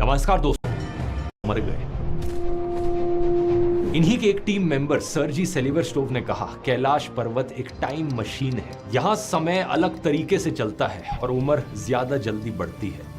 नमस्कार दोस्तों, मर गए। इन्हीं के एक टीम मेंबर सर्जी सेलिवर्स्टोव ने कहा, कैलाश पर्वत एक टाइम मशीन है। यहां समय अलग तरीके से चलता है और उम्र ज्यादा जल्दी बढ़ती है।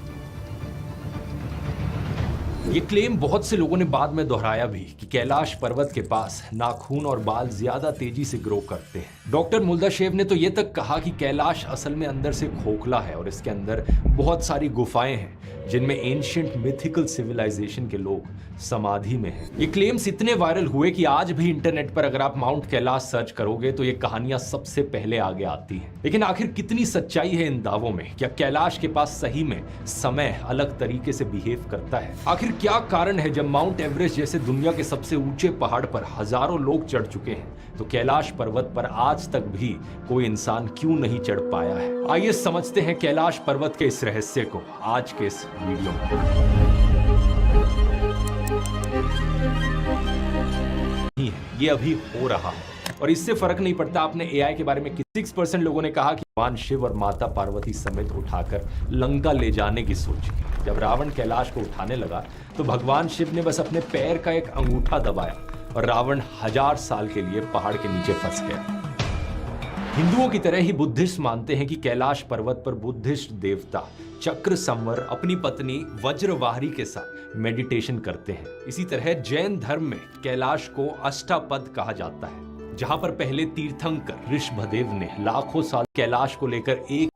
ये क्लेम बहुत से लोगों ने बाद में दोहराया भी कि कैलाश पर्वत के पास नाखून और बाल ज्यादा तेजी से ग्रो करते हैं। डॉक्टर मुल्दाशेव ने तो ये तक कहा कि कैलाश असल में अंदर से खोखला है और इसके अंदर बहुत सारी गुफाएं हैं जिनमें एंशिएंट मिथिकल सिविलाइजेशन के लोग समाधि में हैं। ये क्लेम्स इतने वायरल हुए कि आज भी इंटरनेट पर अगर आप माउंट कैलाश सर्च करोगे तो ये कहानियां सबसे पहले आगे आती हैं। लेकिन आखिर कितनी सच्चाई है इन दावों में? क्या कैलाश के पास सही में समय अलग तरीके से बिहेव करता है? आखिर क्या कारण है जब माउंट एवरेस्ट जैसे दुनिया के सबसे ऊंचे पहाड़ पर हजारों लोग चढ़ चुके हैं तो कैलाश पर्वत पर आज तक भी कोई इंसान क्यों नहीं चढ़ पाया है? आइए समझते हैं कैलाश पर्वत के इस रहस्य को आज के इस वीडियो में। ये अभी हो रहा है और इससे फर्क नहीं पड़ता आपने एआई के बारे में। 6% लोगों ने कहा कि भगवान शिव और माता पार्वती समेत उठाकर लंका ले जाने की सोची। जब रावण कैलाश को उठाने लगा तो भगवान शिव ने बस अपने पैर का एक अंगूठा दबाया और रावण 1000 साल के लिए पहाड़ के नीचे फंस गया। हिंदुओं की तरह ही बुद्धिस्ट मानते हैं कि कैलाश पर्वत पर बुद्धिस्ट देवता चक्र संवर अपनी पत्नी वज्रवाहरी के साथ मेडिटेशन करते हैं। इसी तरह जैन धर्म में कैलाश को अष्टापद कहा जाता है, जहां पर पहले तीर्थंकर ऋषभदेव ने लाखों साल कैलाश को लेकर एक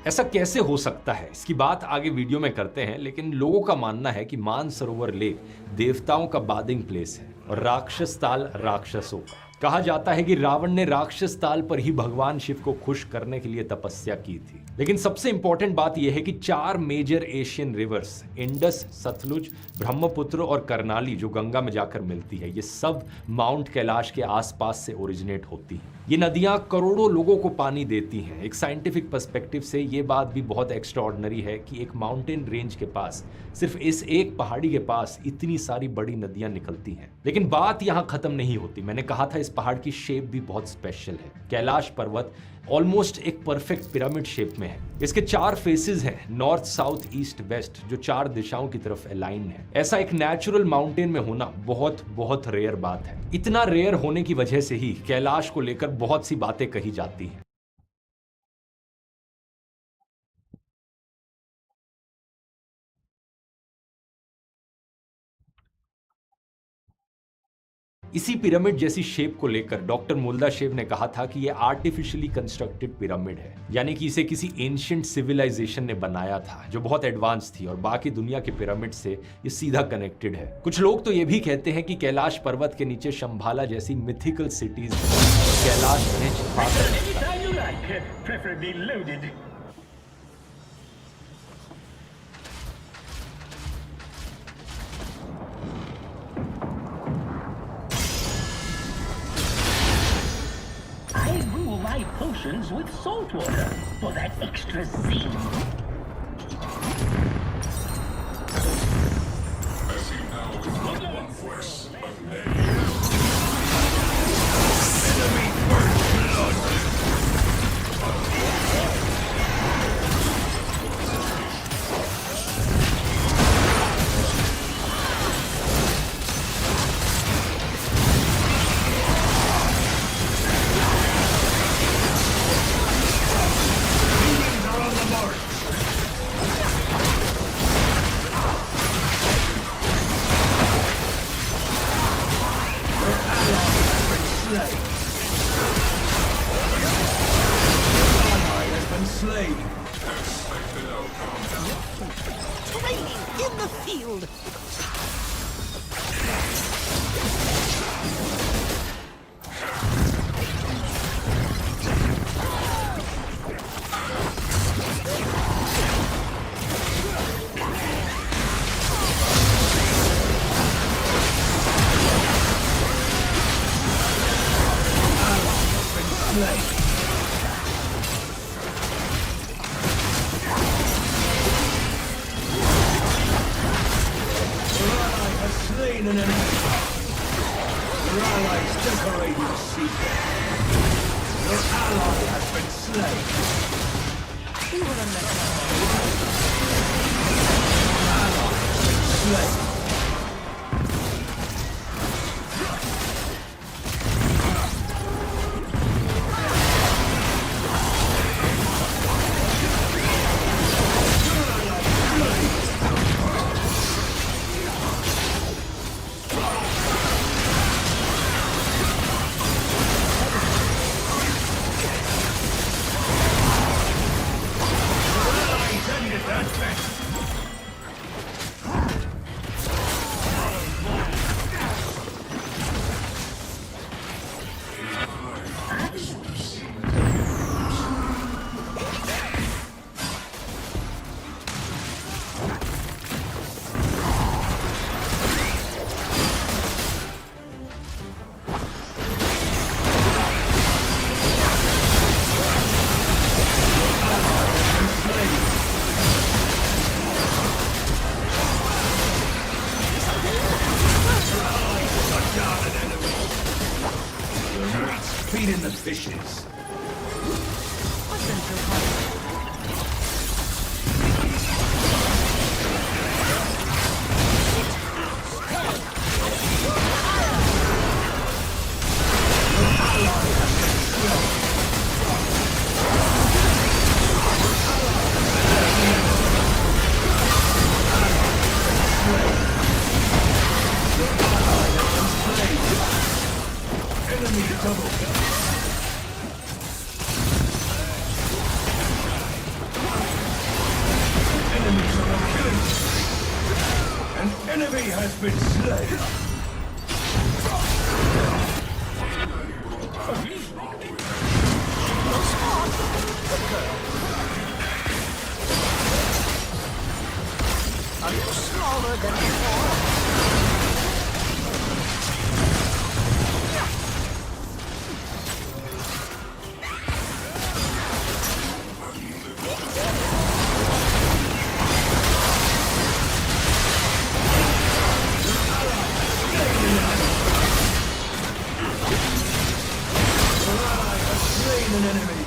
ऐसा कैसे हो सकता है, इसकी बात आगे वीडियो में करते हैं। लेकिन लोगों का मानना है कि मानसरोवर लेक देवताओं का बादिंग प्लेस है और राक्षस ताल राक्षसों का। कहा जाता है कि रावण ने राक्षस ताल पर ही भगवान शिव को खुश करने के लिए तपस्या की थी। लेकिन सबसे इंपॉर्टेंट बात यह है कि 4 major Asian rivers Indus, Sutlej, Brahmaputra और करनाली जो गंगा में जाकर मिलती है, ये सब माउंट कैलाश के आसपास से ओरिजिनेट होती हैं। ये नदियां करोड़ों लोगों को पानी देती हैं। एक साइंटिफिक पर्सपेक्टिव से ये बात भी बहुत एक्स्ट्राऑर्डिनरी है कि एक माउंटेन रेंज के पास, सिर्फ इस एक पहाड़ी के पास इतनी सारी बड़ी नदियां निकलती हैं। लेकिन बात यहां खत्म नहीं होती। मैंने कहा था इस पहाड़ की शेप भी बहुत स्पेशल है। कैलाश पर्वत ऑलमोस्ट एक परफेक्ट पिरामिड शेप में है। इसके 4 फेसेस हैं, नॉर्थ, साउथ, ईस्ट, वेस्ट, जो 4 दिशाओं की तरफ अलाइन है। ऐसा एक नेचुरल माउंटेन में होना बहुत बहुत रेयर बात है। इतना रेयर होने की वजह से ही कैलाश को लेकर बहुत सी बातें कही जाती हैं। इसी पिरामिड जैसी शेप को लेकर डॉक्टर मुल्दाशेव ने कहा था कि यह आर्टिफिशियली कंस्ट्रक्टेड पिरामिड है, यानी कि इसे किसी एंशिएंट सिविलाइजेशन ने बनाया था जो बहुत एडवांस थी और बाकी दुनिया के पिरामिड से ये सीधा कनेक्टेड है। कुछ लोग तो ये भी कहते हैं कि कैलाश पर्वत के नीचे शंभाला जैसी मिथिकल सिटीज कैलाश में छिपा कर my potions with salt water for that extra zing. As you know, one force of men. Enemy first blood. Training in the field. Slain an enemy. Your allies decorate your secret. Your ally has been slain. We will remember. Ally slain. Feeding the fishes. Enemy double kill. Enemies are on killing spree. An enemy has been slain. Are you smaller than before? Slain an enemy.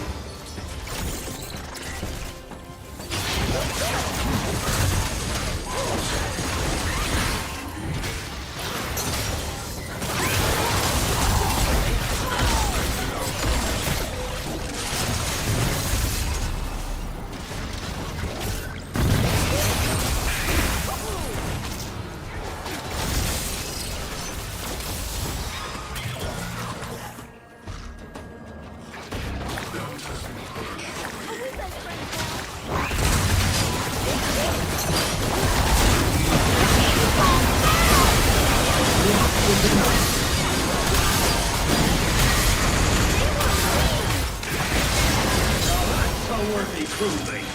Worthy crewmate.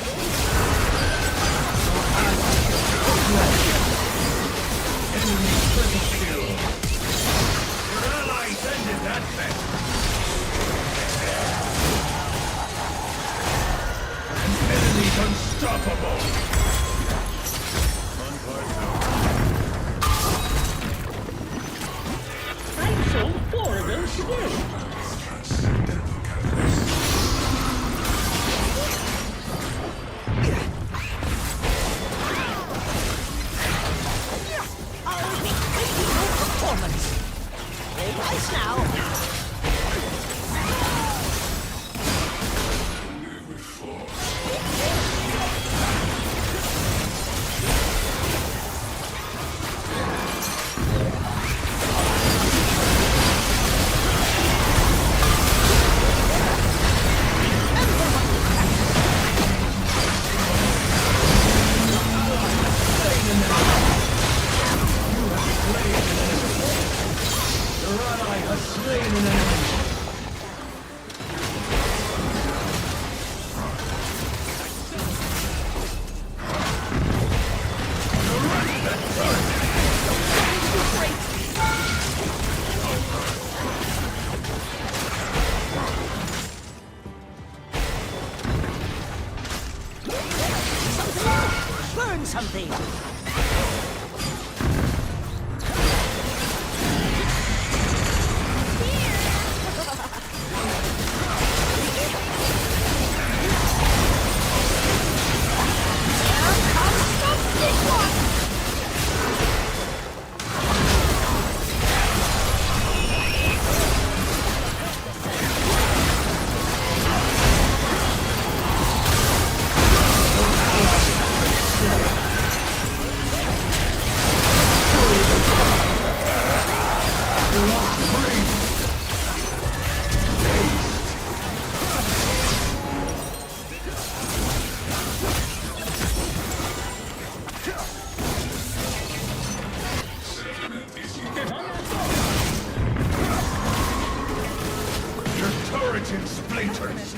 Enemy triple kill. Your allies ended that battle. An enemy's unstoppable. I sold 4 of them today. I'll be taking your performance. Play nice now. Your ally has slain an enemy. Burn something. Your turret in splinters.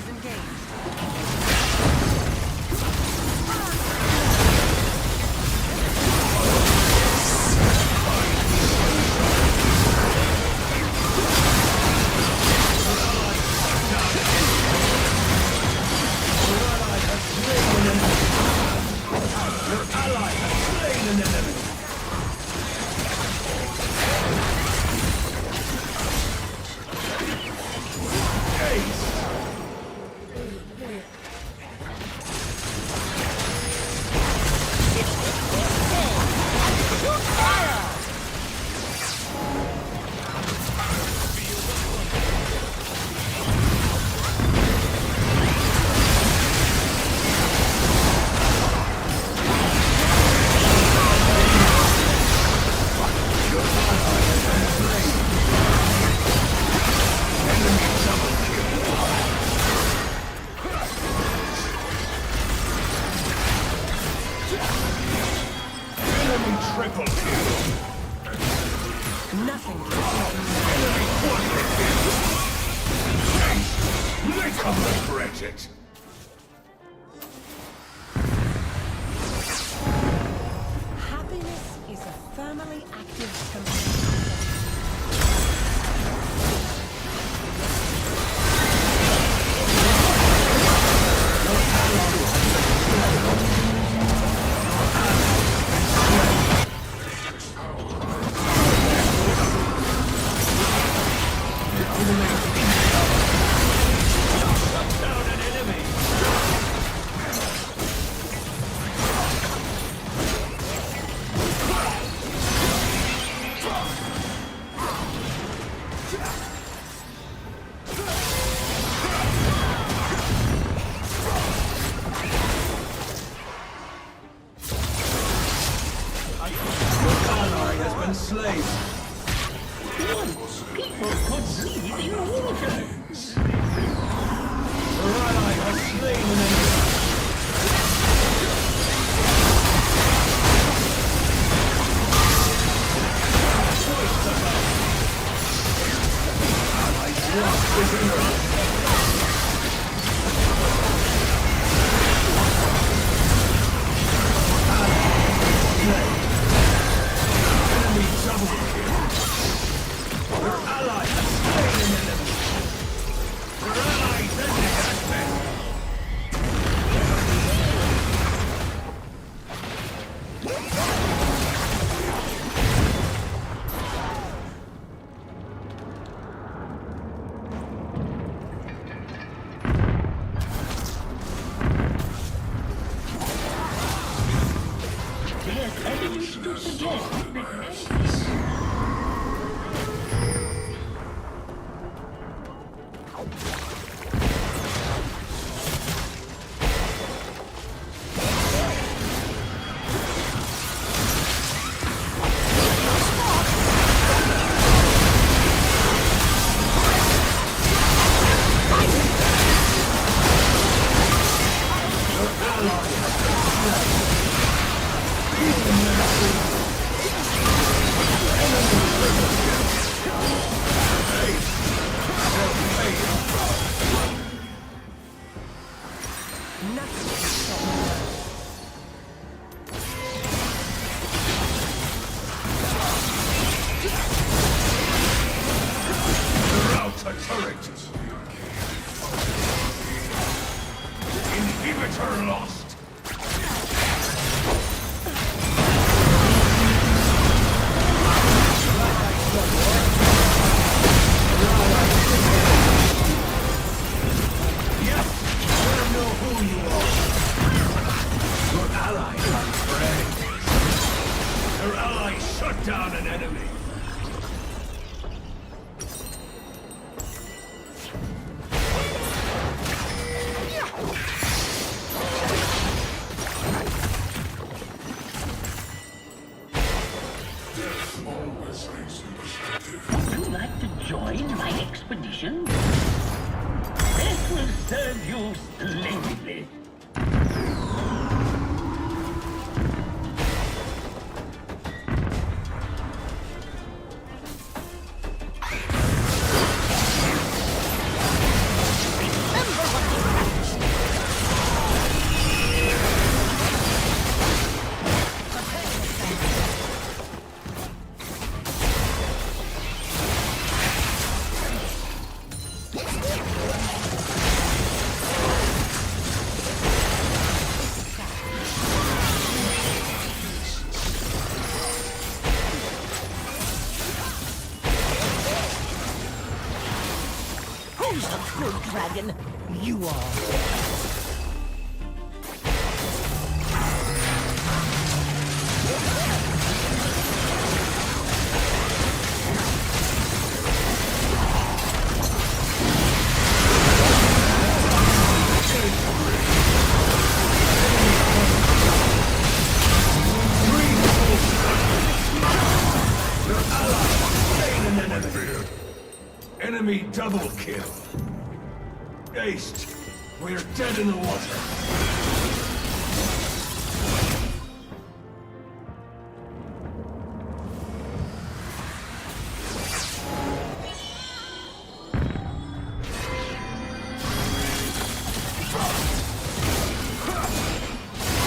Your ally has slain an enemy. Enemy triple kill. Nothing. Enemy quadra kill. They come regret it. Happiness is a thermally active component. Down an enemy. Your ally has been slain. People could breathe in water. Your ally has slain an enemy. Twice the battle. Allies lost within her. Enemy double kill. Your ally has slain an enemy. Your allies ended has been. There's evidence to suggest that A turret. Inhibitor lost. Yes, I know who you are. Your ally is friend. Your ally shut down an enemy. expedition? It will serve you splendidly. Remember what we practiced. Who's a good dragon? You are. Enemy double kill. Aced. We're dead in the water.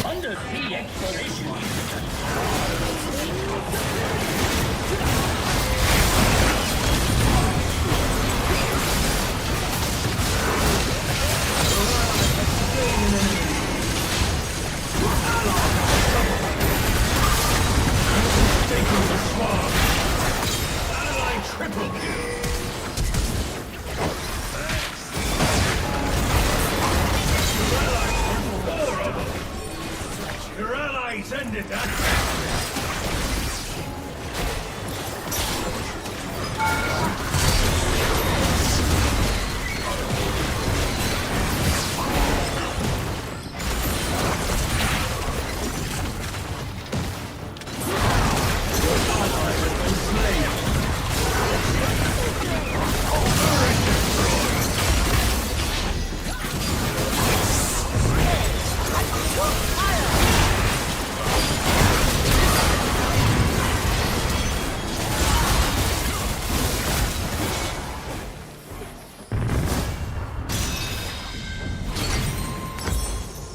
Undersea exploration. Taking the swamp. Ally triple kill. Four of them. Your allies ended that.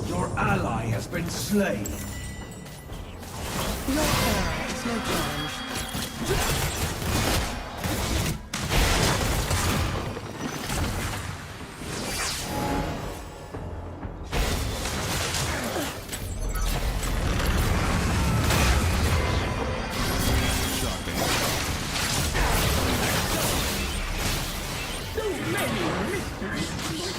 Your ally has been slain. Your error is no challenge. So many mysteries.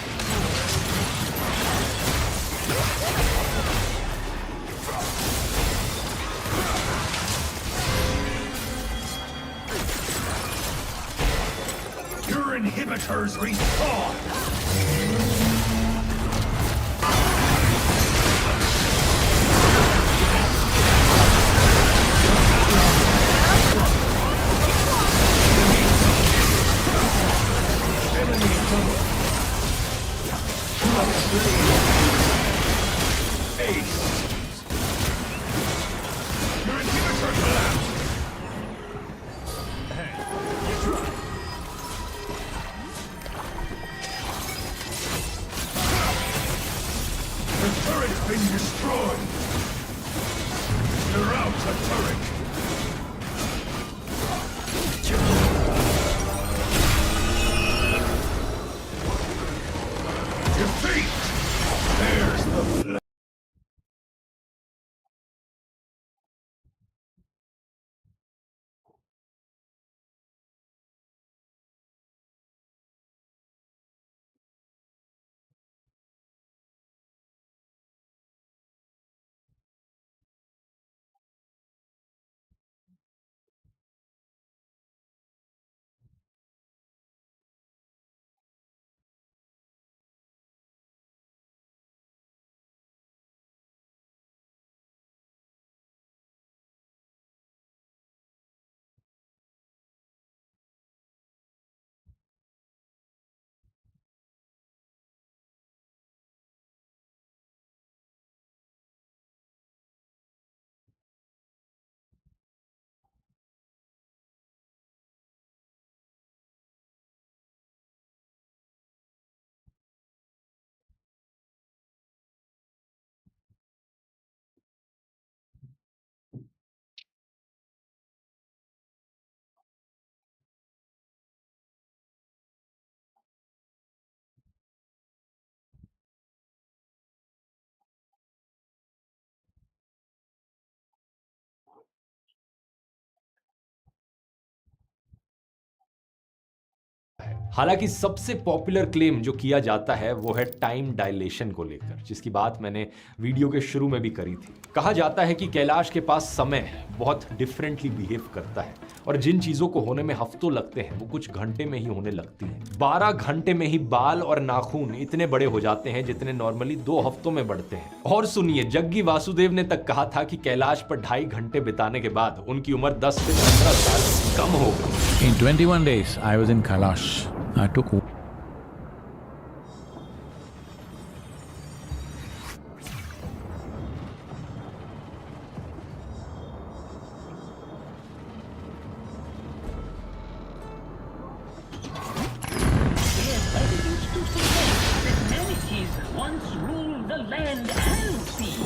Your inhibitors respawn! Enemy double. Ace. Your inhibitor collapsed! The turret's been destroyed! You're out, a turret! Defeat! There's the blood! हालांकि सबसे popular claim जो किया जाता है वो है time dilation को लेकर, जिसकी बात मैंने वीडियो के शुरू में भी करी थी। कहा जाता है कि कैलाश के पास समय बहुत डिफरेंटली बिहेव करता है और जिन चीजों को होने में हफ्तों लगते हैं वो कुछ घंटे में ही होने लगती हैं। 12 घंटे में ही बाल और नाखून इतने बड़े हो जाते हैं जितने नॉर्मली 2 हफ्तों में बढ़ते हैं। और सुनिए, जग्गी वासुदेव ने तक कहा था कि कैलाश पर 2.5 घंटे बिताने के बाद उनकी उम्र 10 से 15 साल कम हो गई। In 21 days, I was in Kailash. I took There's evidence to suggest that manatees once ruled the land and sea.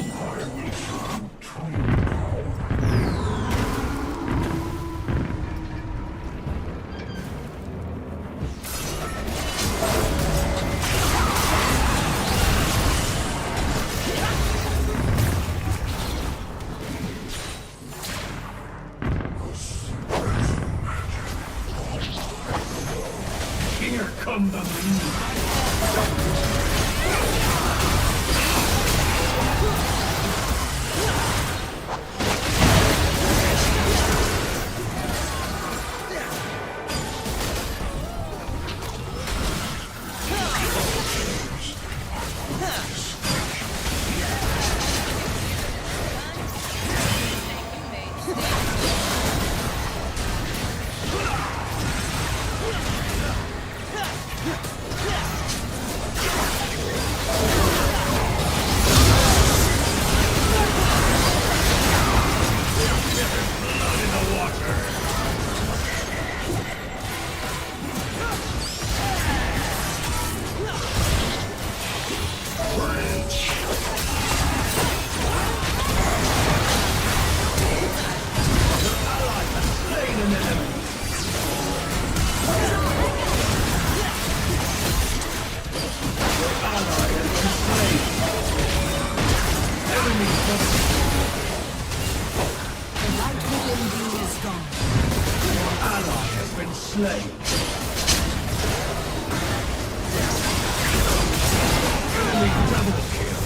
Here come the mean. Slain. Enemy double kill.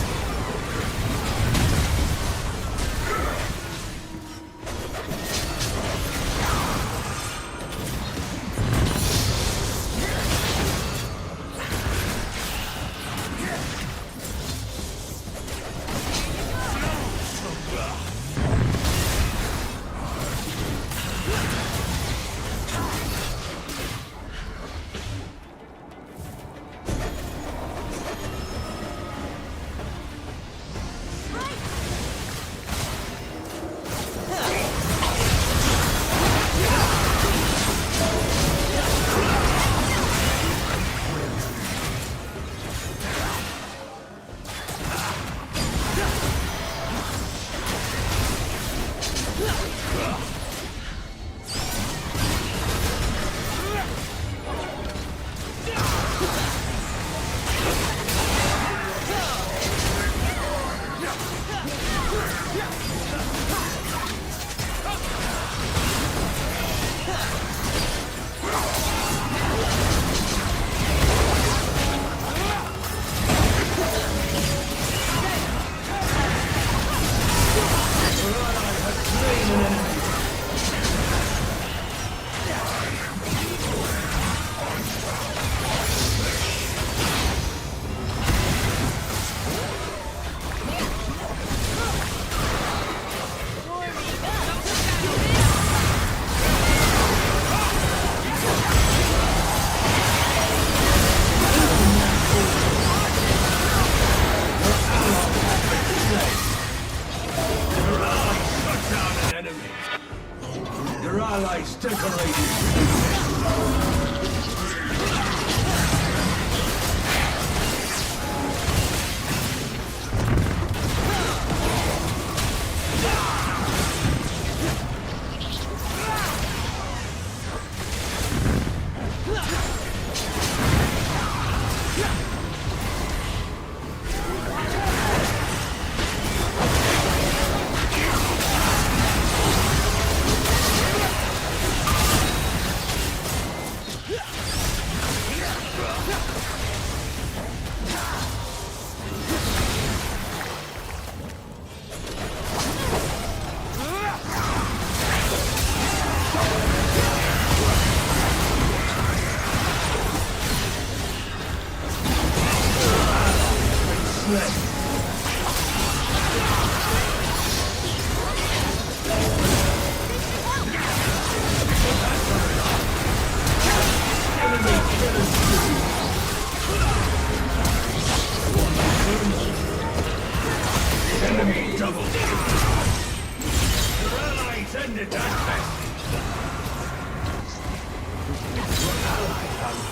allies decorated.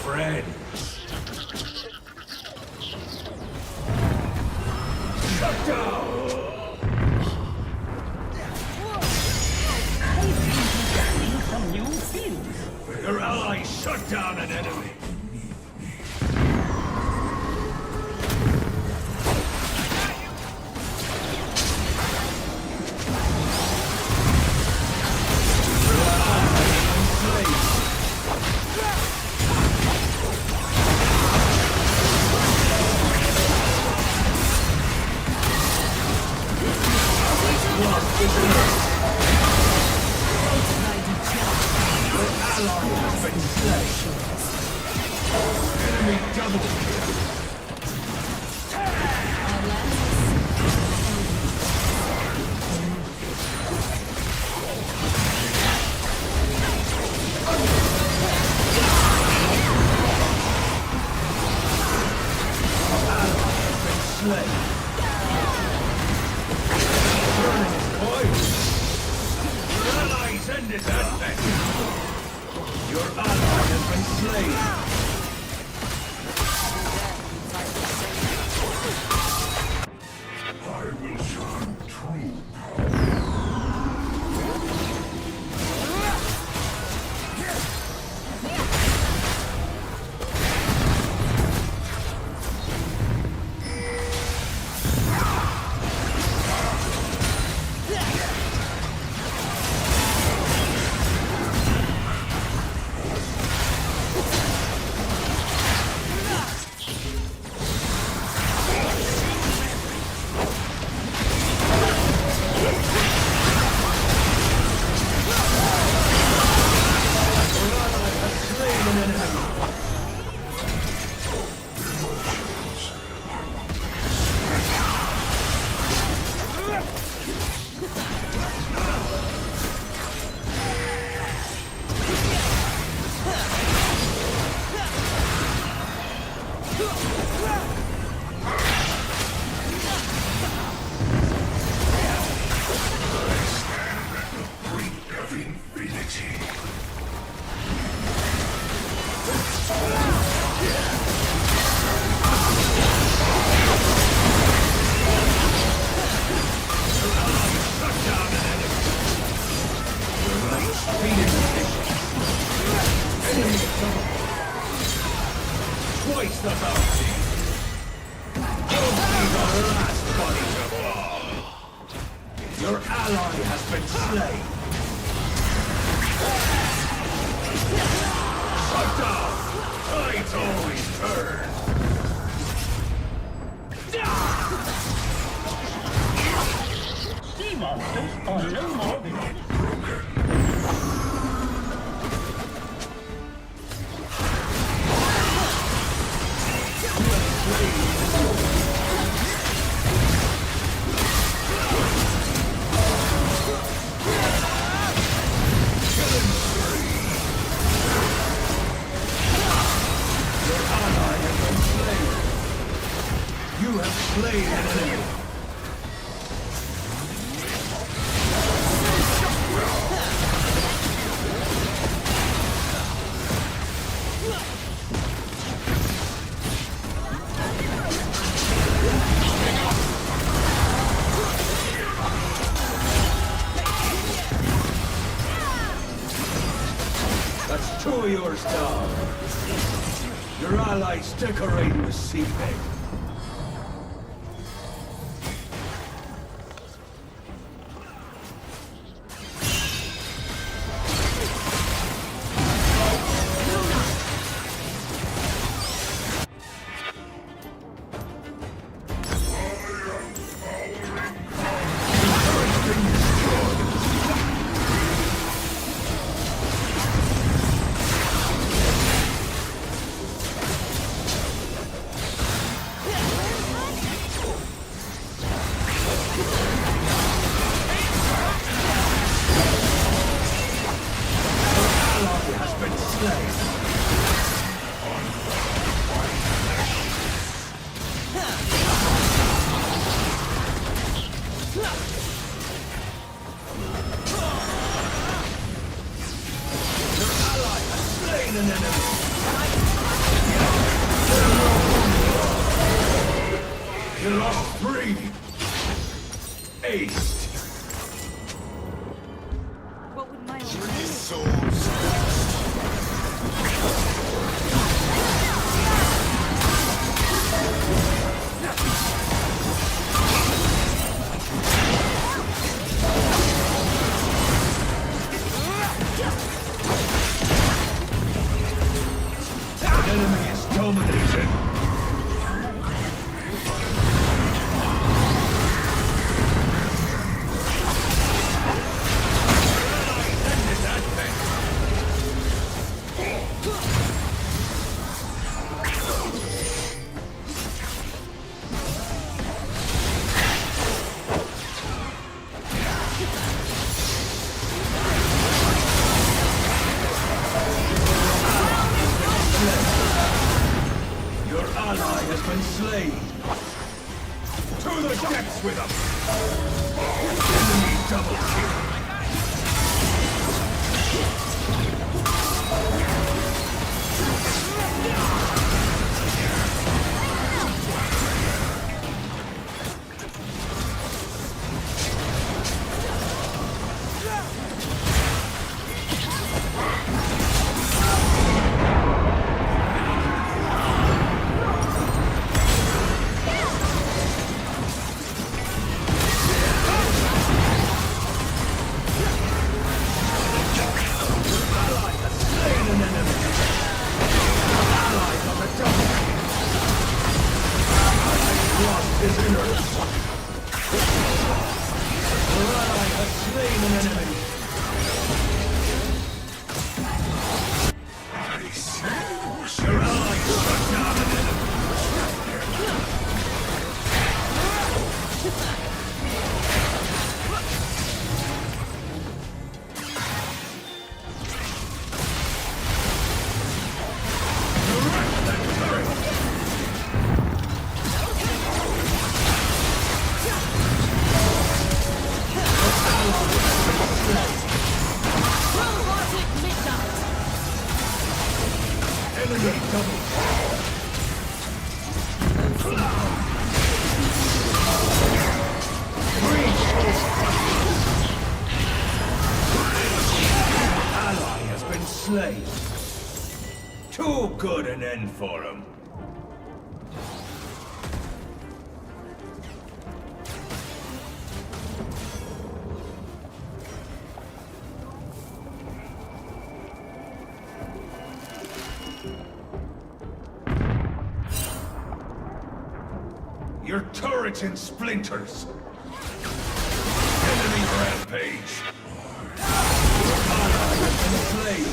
friends. Shut down! I seem to be gaining some new fields. Your ally shut down an enemy. Enemy double kill. Slain. Burning his coil. Your allies ended that mess. Your ally has been slain. I will shine true of infinity. Twice the bounty. You'll be the last body of all. Your ally has been slain. Shut down. Tides always turn. Sea monsters are no more visible. You have slain an enemy. That's two of yours down. Your allies decorating the seabed. Your ally has slain an enemy. You lost 3. Aced. What would my An enemy is dominated. Your ally has been slain. To the depths with them. Enemy double kill. His innards. Your ally has slain an enemy. Your ally struck down an enemy. Enemy double. Ally has been slain. Too good an end for him. Your turret's in splinters. Enemy rampage. Your ally has been slain.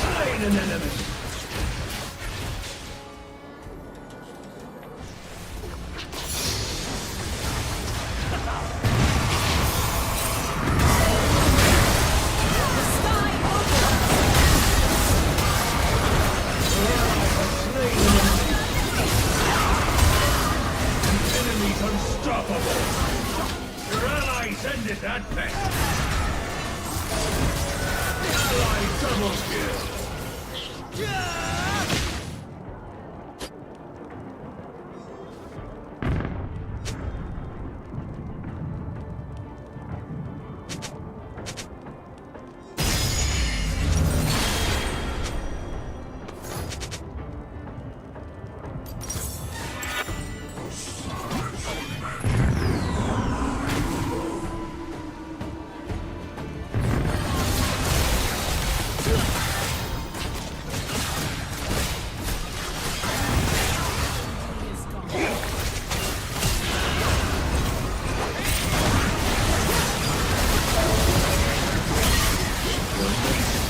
Slain an enemy. Unstoppable! Your allies ended that bet! Ally double kill!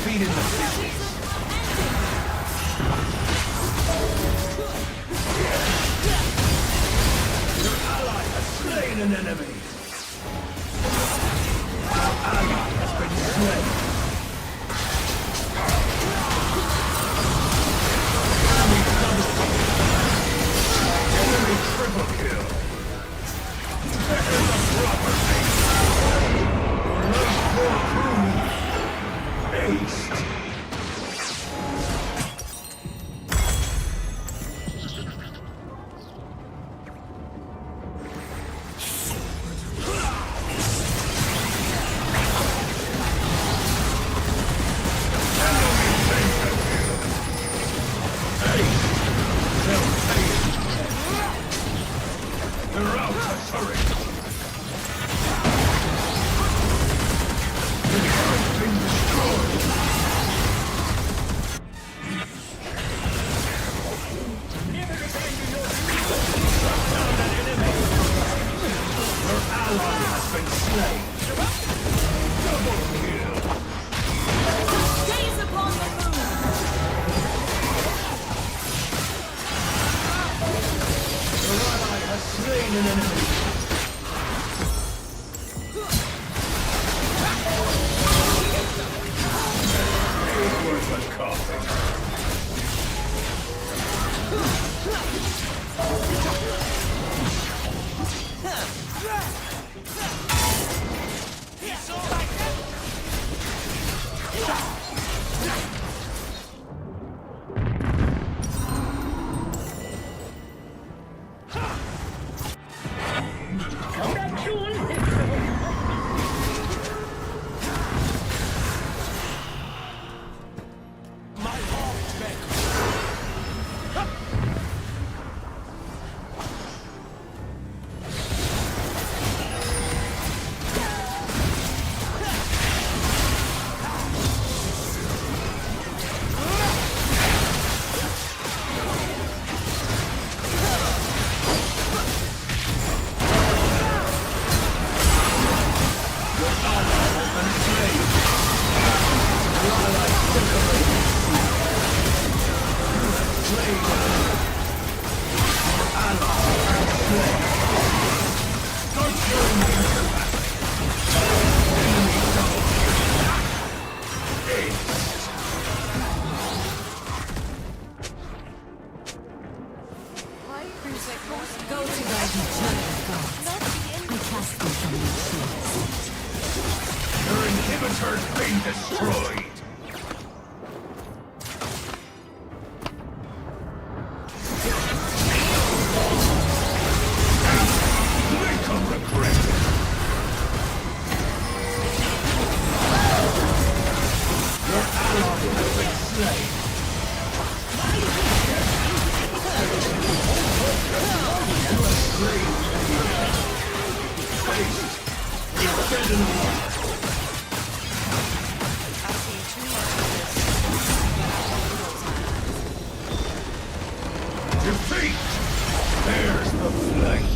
Feet in the fishes. Your ally has slain an enemy. Your ally has been slain. Gaze upon the moon. Come back soon. Go to thy degenerate gods. I cast them from your shields. Your inhibitor's been destroyed. Make them regret it. Your ally has been slain. Defeat! There's the flank.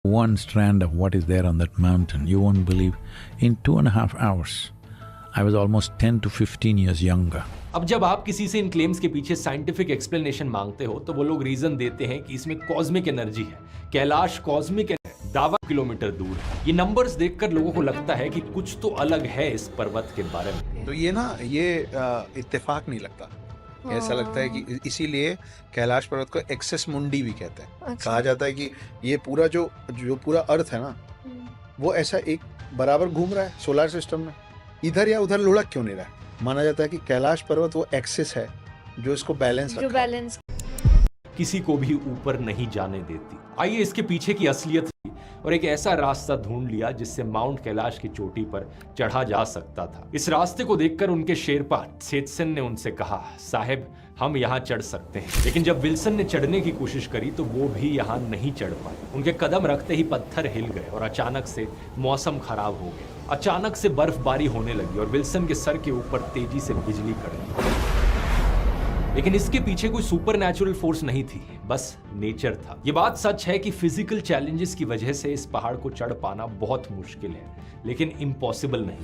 One strand of what is there on that mountain, you won't believe. In 2.5 hours, I was almost 10 to 15 years younger. अब जब आप किसी से इन claims के पीछे scientific explanation मांगते हो तो वो लोग रीजन देते हैं कि इसमें कॉस्मिक एनर्जी है। कैलाश कॉस्मिक दावा किलोमीटर दूर है। ये नंबर्स देखकर लोगों को लगता है कि कुछ तो अलग है इस पर्वत के बारे में। तो ये ना इत्तेफाक नहीं लगता। ऐसा लगता है कि इसीलिए कैलाश पर्वत को एक्सेस मुंडी भी कहते हैं। अच्छा। कहा जाता है कि ये पूरा जो पूरा अर्थ है ना, वो ऐसा एक बराबर घूम रहा है सोलर सिस्टम में, इधर या उधर लुढ़क क्यों नहीं रहा है। माना जाता है कि कैलाश पर्वत वो एक्सेस है जो इसको बैलेंस जो बैलेंस किसी को भी ऊपर नहीं जाने देती। आइए इसके पीछे की असलियत और एक ऐसा रास्ता ढूंढ लिया जिससे माउंट कैलाश की चोटी पर चढ़ा जा सकता था। इस रास्ते को देखकर उनके शेरपा सेत्सन ने उनसे कहा, साहेब हम यहाँ चढ़ सकते हैं। लेकिन जब विल्सन ने चढ़ने की कोशिश करी तो वो भी यहाँ नहीं चढ़ पाए। उनके कदम रखते ही पत्थर हिल गए और अचानक से मौसम खराब हो गया। अचानक से बर्फबारी होने लगी और विल्सन के सर के ऊपर तेजी से बिजली कड़की। लेकिन इसके पीछे कोई सुपरनैचुरल फोर्स नहीं थी, बस नेचर था। ये बात सच है कि फिजिकल चैलेंजेस की वजह से इस पहाड़ को चढ़ पाना बहुत मुश्किल है, लेकिन इम्पॉसिबल नहीं।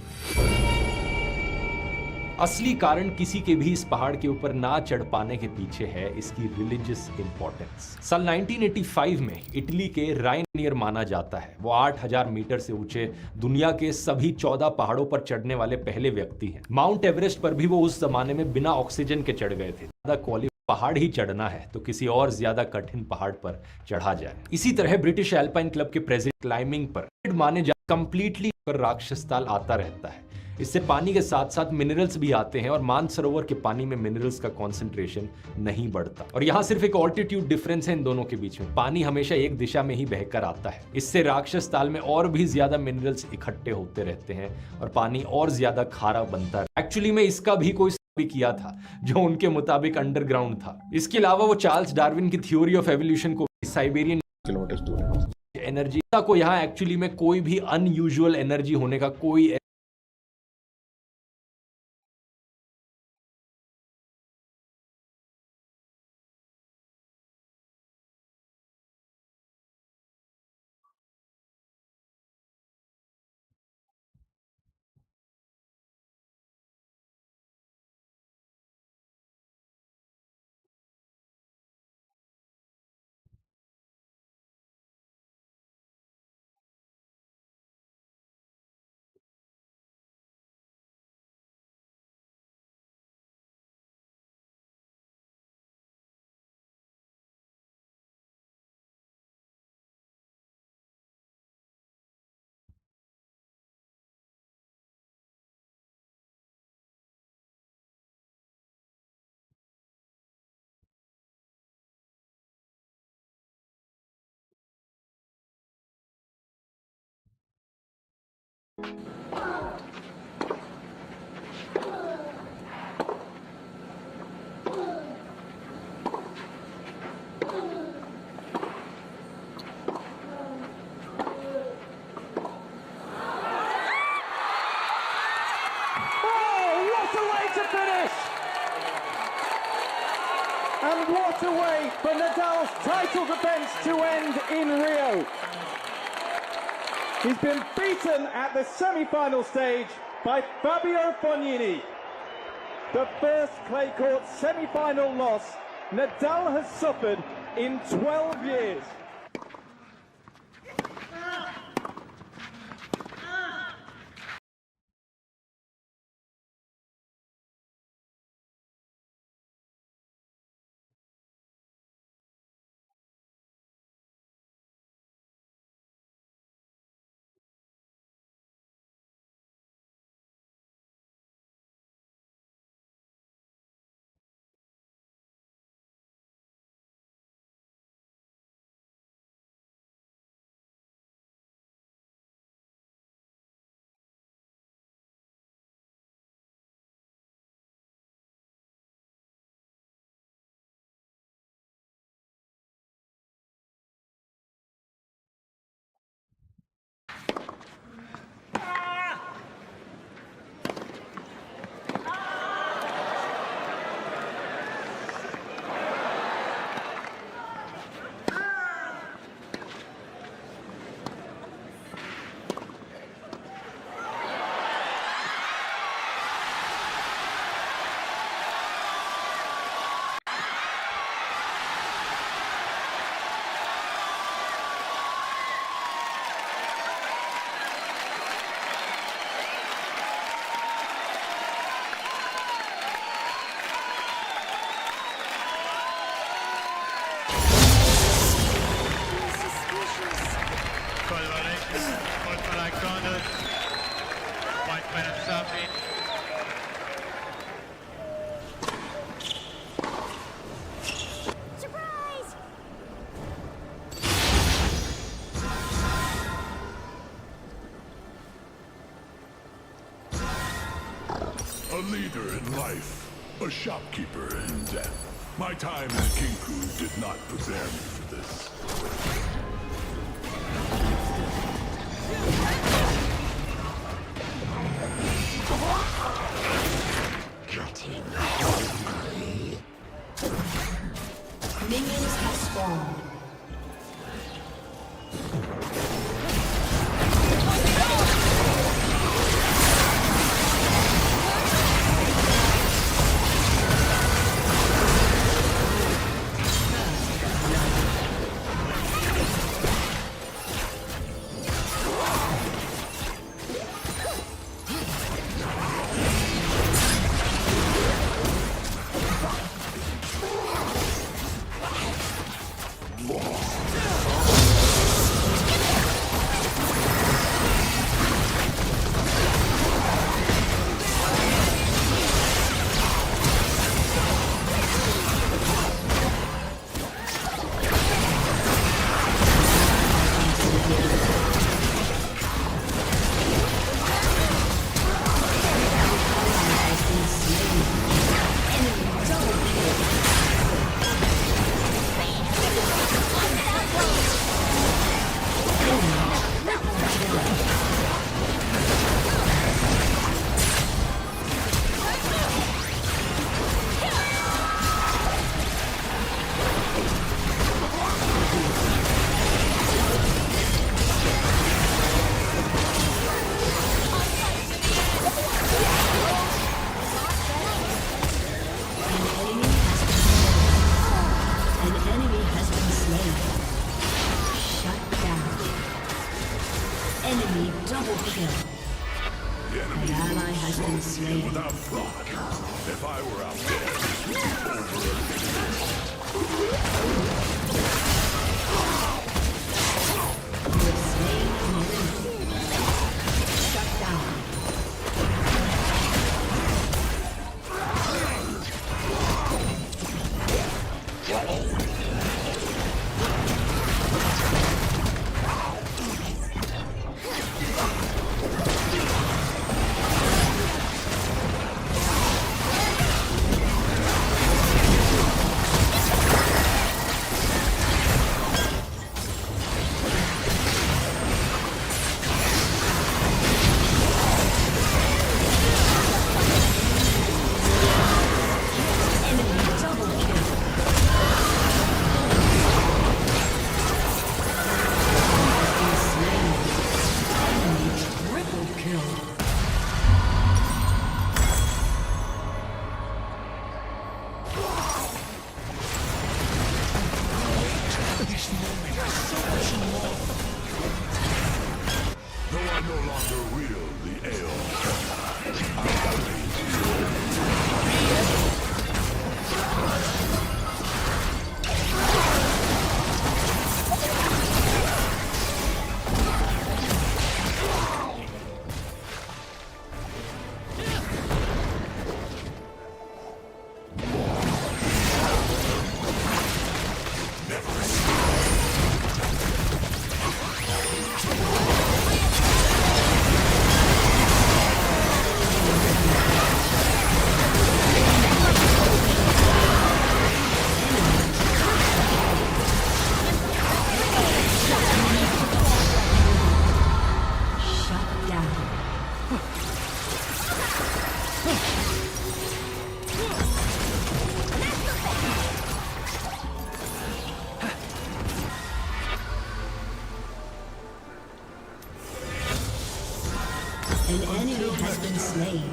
असली कारण किसी के भी इस पहाड़ के ऊपर ना चढ़ पाने के पीछे है इसकी रिलीजियस इंपॉर्टेंस। साल 1985 में इटली के राइनियर माना जाता है। वो 8000 मीटर से ऊंचे दुनिया के सभी 14 पहाड़ों पर चढ़ने वाले पहले व्यक्ति हैं। माउंट एवरेस्ट पर भी वो उस जमाने में बिना ऑक्सीजन के चढ़ गए थे। ज्यादा क्वालिफाइड पहाड़ ही चढ़ना है तो किसी और ज्यादा कठिन पहाड़ पर चढ़ा जाए। इसी तरह ब्रिटिश एल्पाइन क्लब के प्रेसिडेंट क्लाइंबिंग पर माने जा कंप्लीटली राक्षस ताल आता रहता है। इससे पानी के साथ साथ मिनरल्स भी आते हैं और मानसरोवर के पानी में मिनरल्स का कंसंट्रेशन नहीं बढ़ता। और यहाँ सिर्फ एक ऑल्टीट्यूड डिफरेंस है इन दोनों के बीच में। पानी हमेशा एक दिशा में ही बहकर आता है। इससे राक्षस ताल में और भी ज्यादा मिनरल्स इकट्ठे होते रहते हैं और पानी और ज्यादा खारा बनता है। एक्चुअली में इसका भी कोई भी किया था जो उनके मुताबिक अंडरग्राउंड था। इसके अलावा वो चार्ल्स डार्विन की थ्योरी ऑफ एवोल्यूशन को साइबेरियन किलोमीटर दूर है। एनर्जी को यहाँ एक्चुअली में कोई भी अनयूजुअल एनर्जी होने का कोई And what a way for Nadal's title defense to end in Rio. He's been beaten at the semi-final stage by Fabio Fognini. The first clay court semi-final loss Nadal has suffered in 12 years. A leader in life, a shopkeeper in death. My time in Kinku did not prepare me for this. Minions have spawned. Double kill. The An enemy ally has been slain. without thought. If I were out there, You have slain an enemy. Shut down. though I no longer wield the ale. Shut down. An enemy has been slain.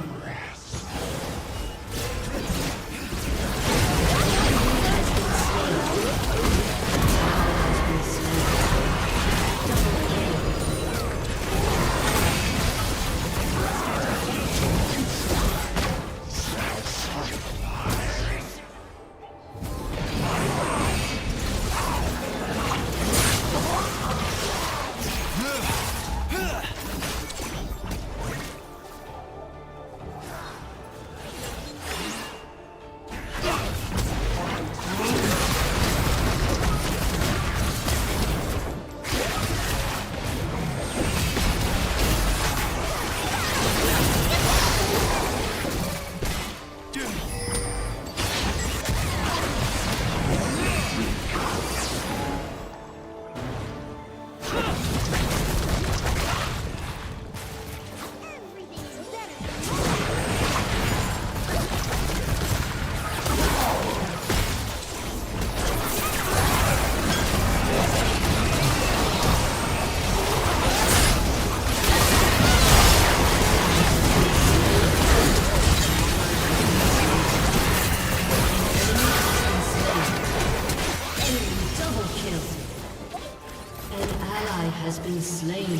Has been slain.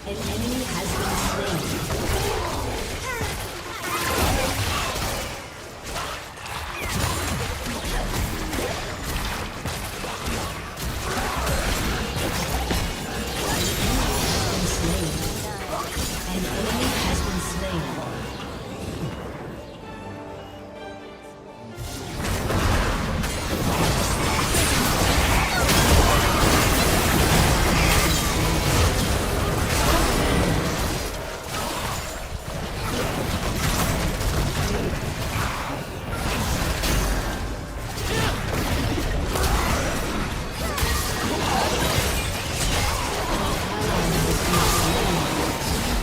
An enemy has been slain. An enemy has been slain.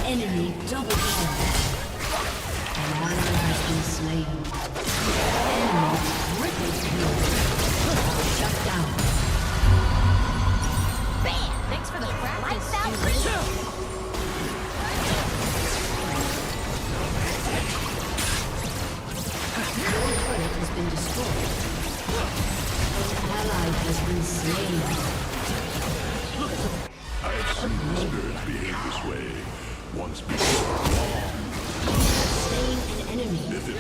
Enemy double kill. An ally has been slain. Enemy triple kill. Shut down. Bam! Thanks for the practice. Lights out. Your turret has been destroyed. An ally has been slain. I have Monsters behave this way once before. Slain an enemy. If it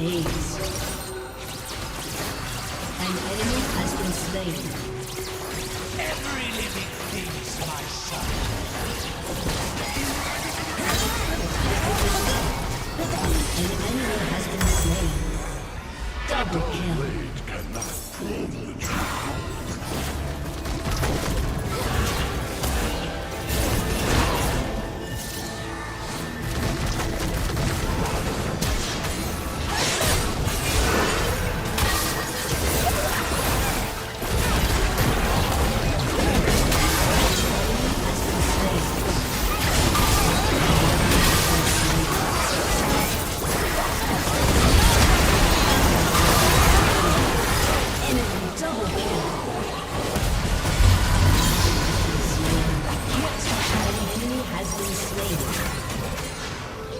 Ace. An enemy has been slain. Every living thing is my son. An enemy has been slain. Double kill. blade cannot probe the truth.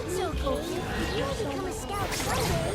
So cool. You'll become a scout someday.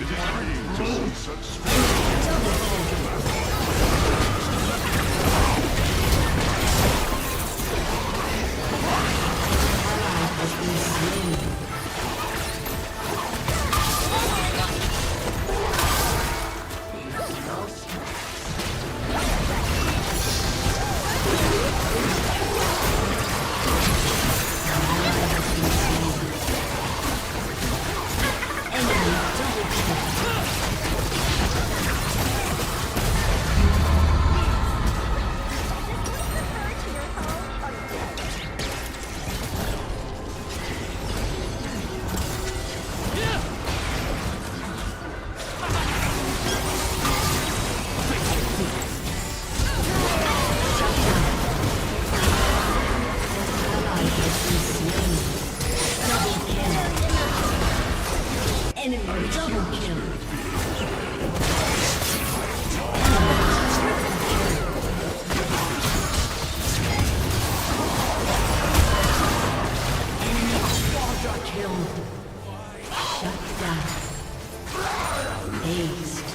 It is freeing to see such spirit. Enemy double kill. kill. Shut down. Aced.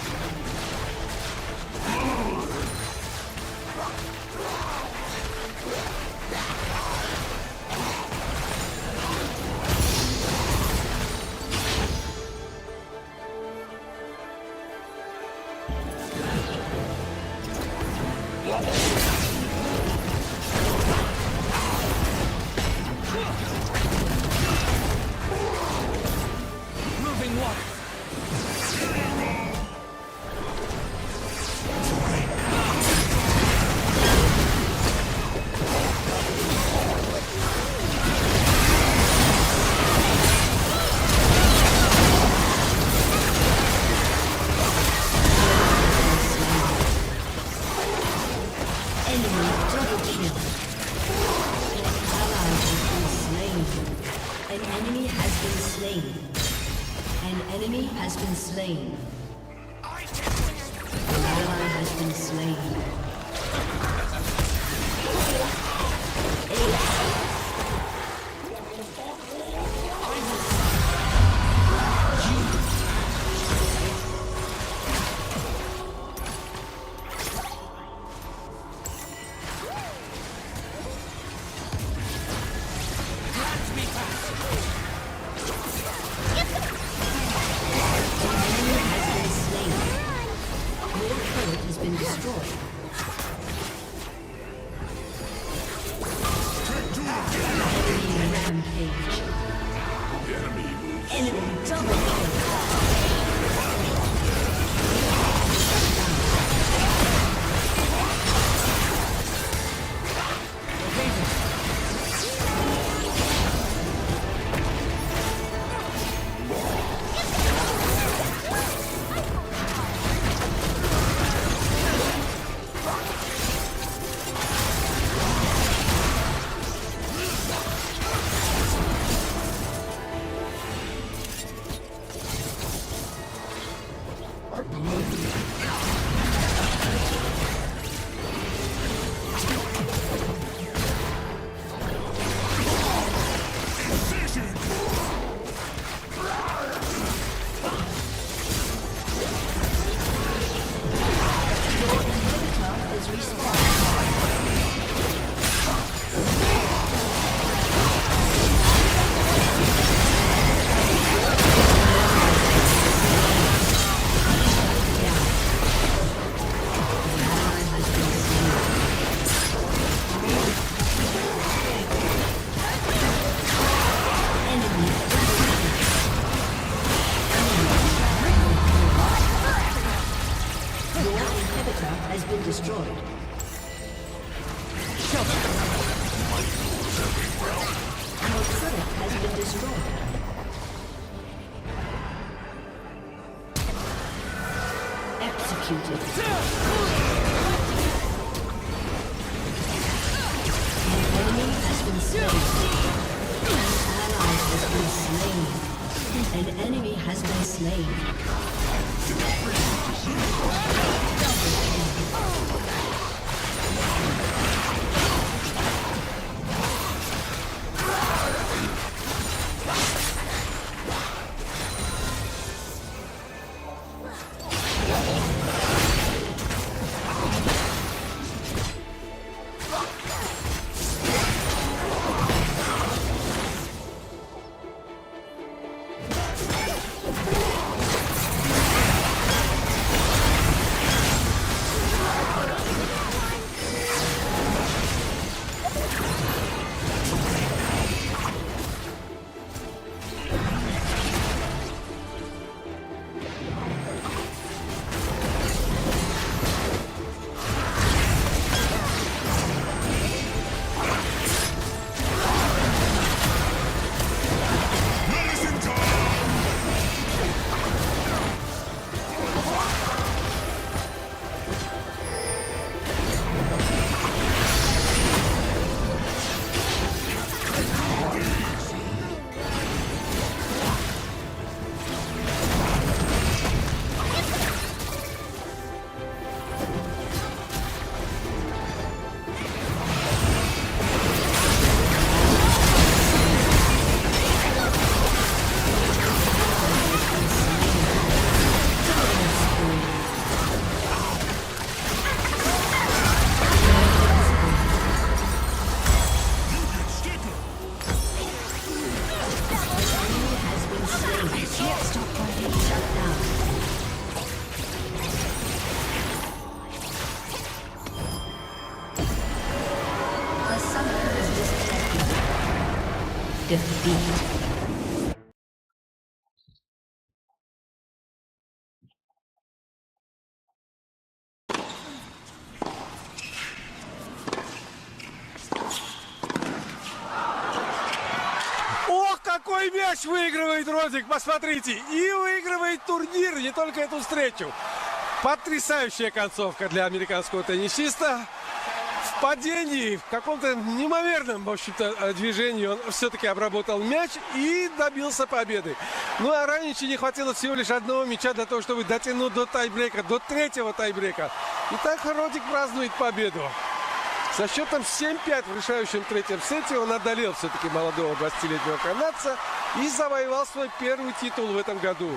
blood. Ох, какой мяч выигрывает Розик, посмотрите. И выигрывает турнир, не только эту встречу. Потрясающая концовка для американского теннисиста. В падении, в каком-то неимоверном, в общем-то, движении он все-таки обработал мяч и добился победы. Ну, а Раничу не хватило всего лишь одного мяча для того, чтобы дотянуть до тайбрейка, до третьего тайбрейка. И так Родик празднует победу. Со счетом 7-5 в решающем третьем сете он одолел все-таки молодого 20-летнего канадца и завоевал свой первый титул в этом году.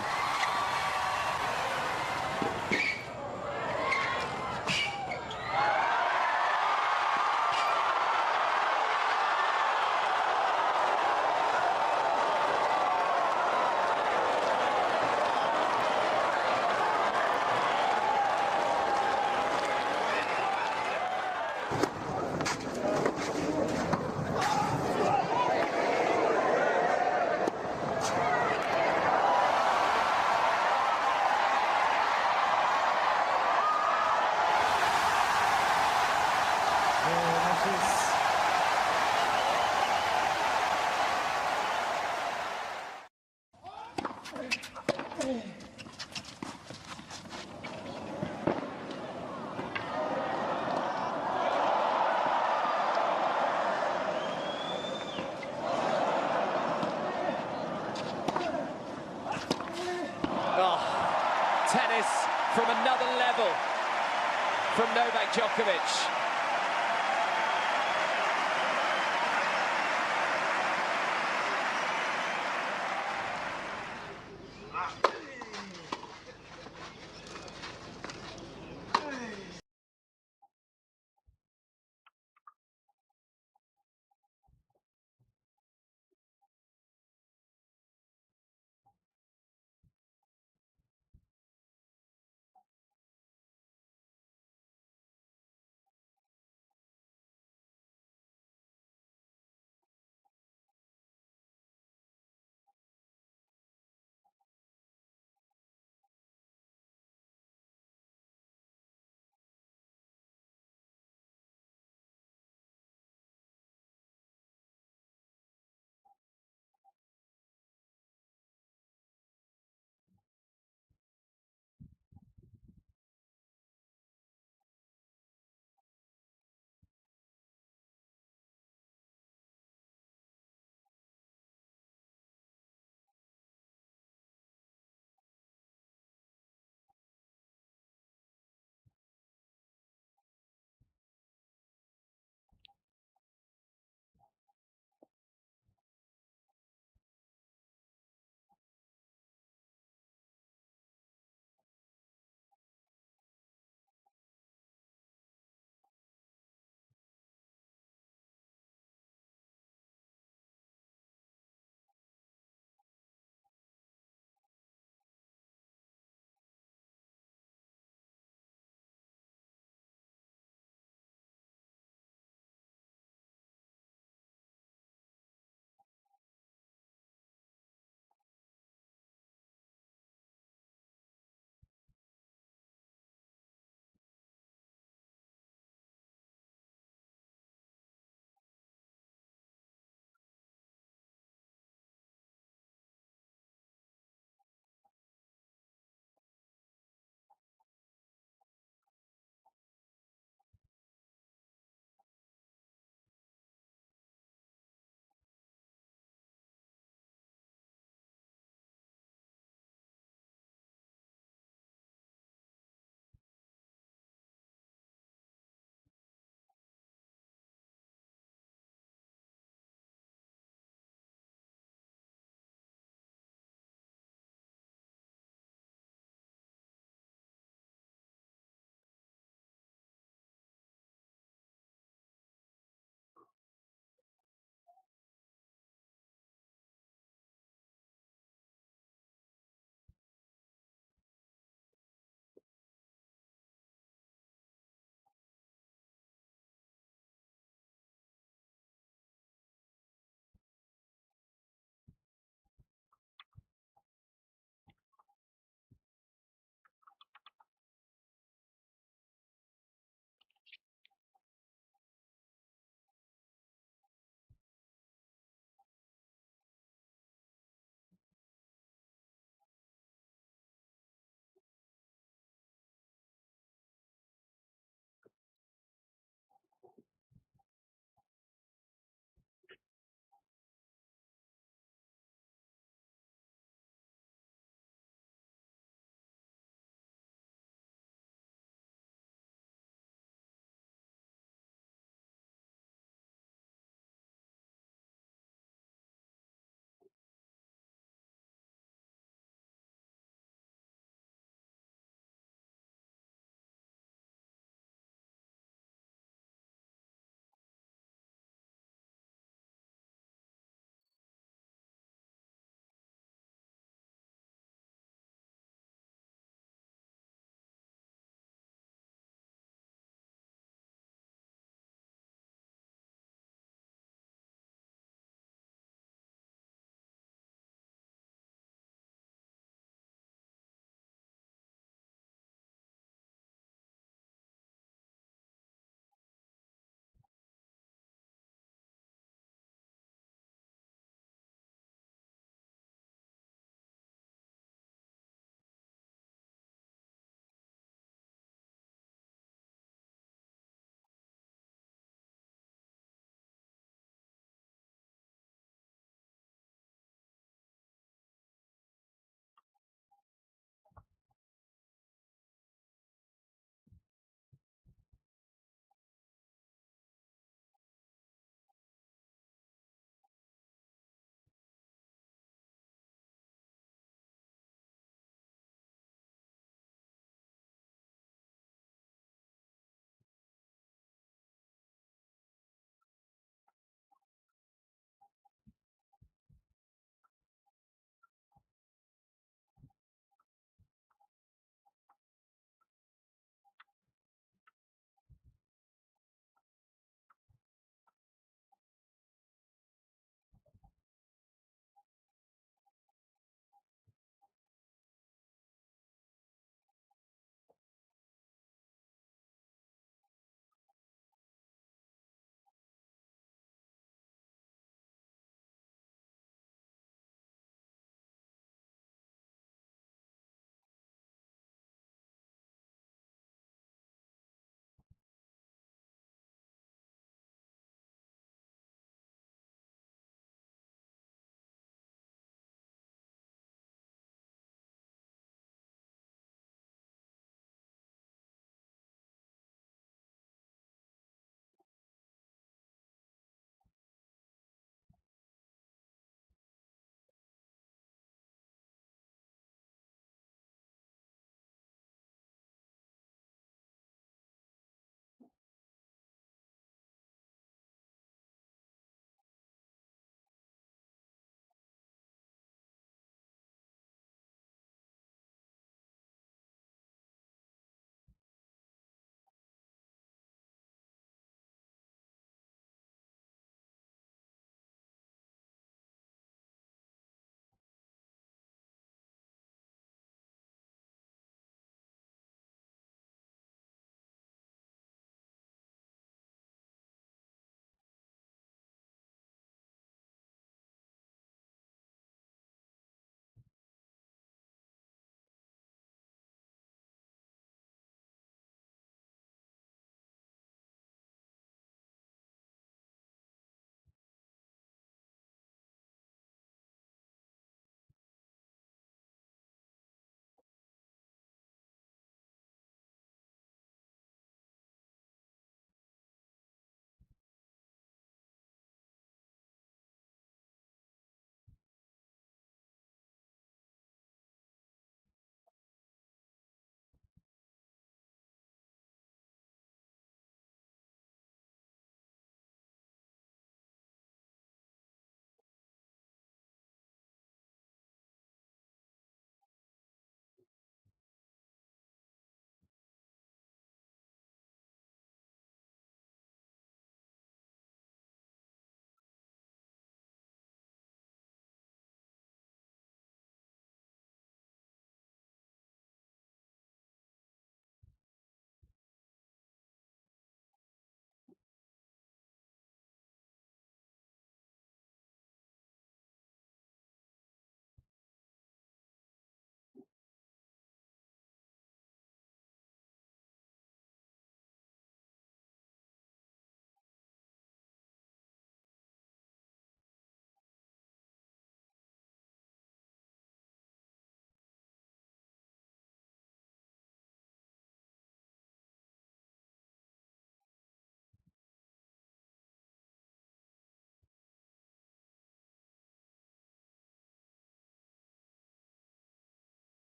Tennis from another level from Novak Djokovic.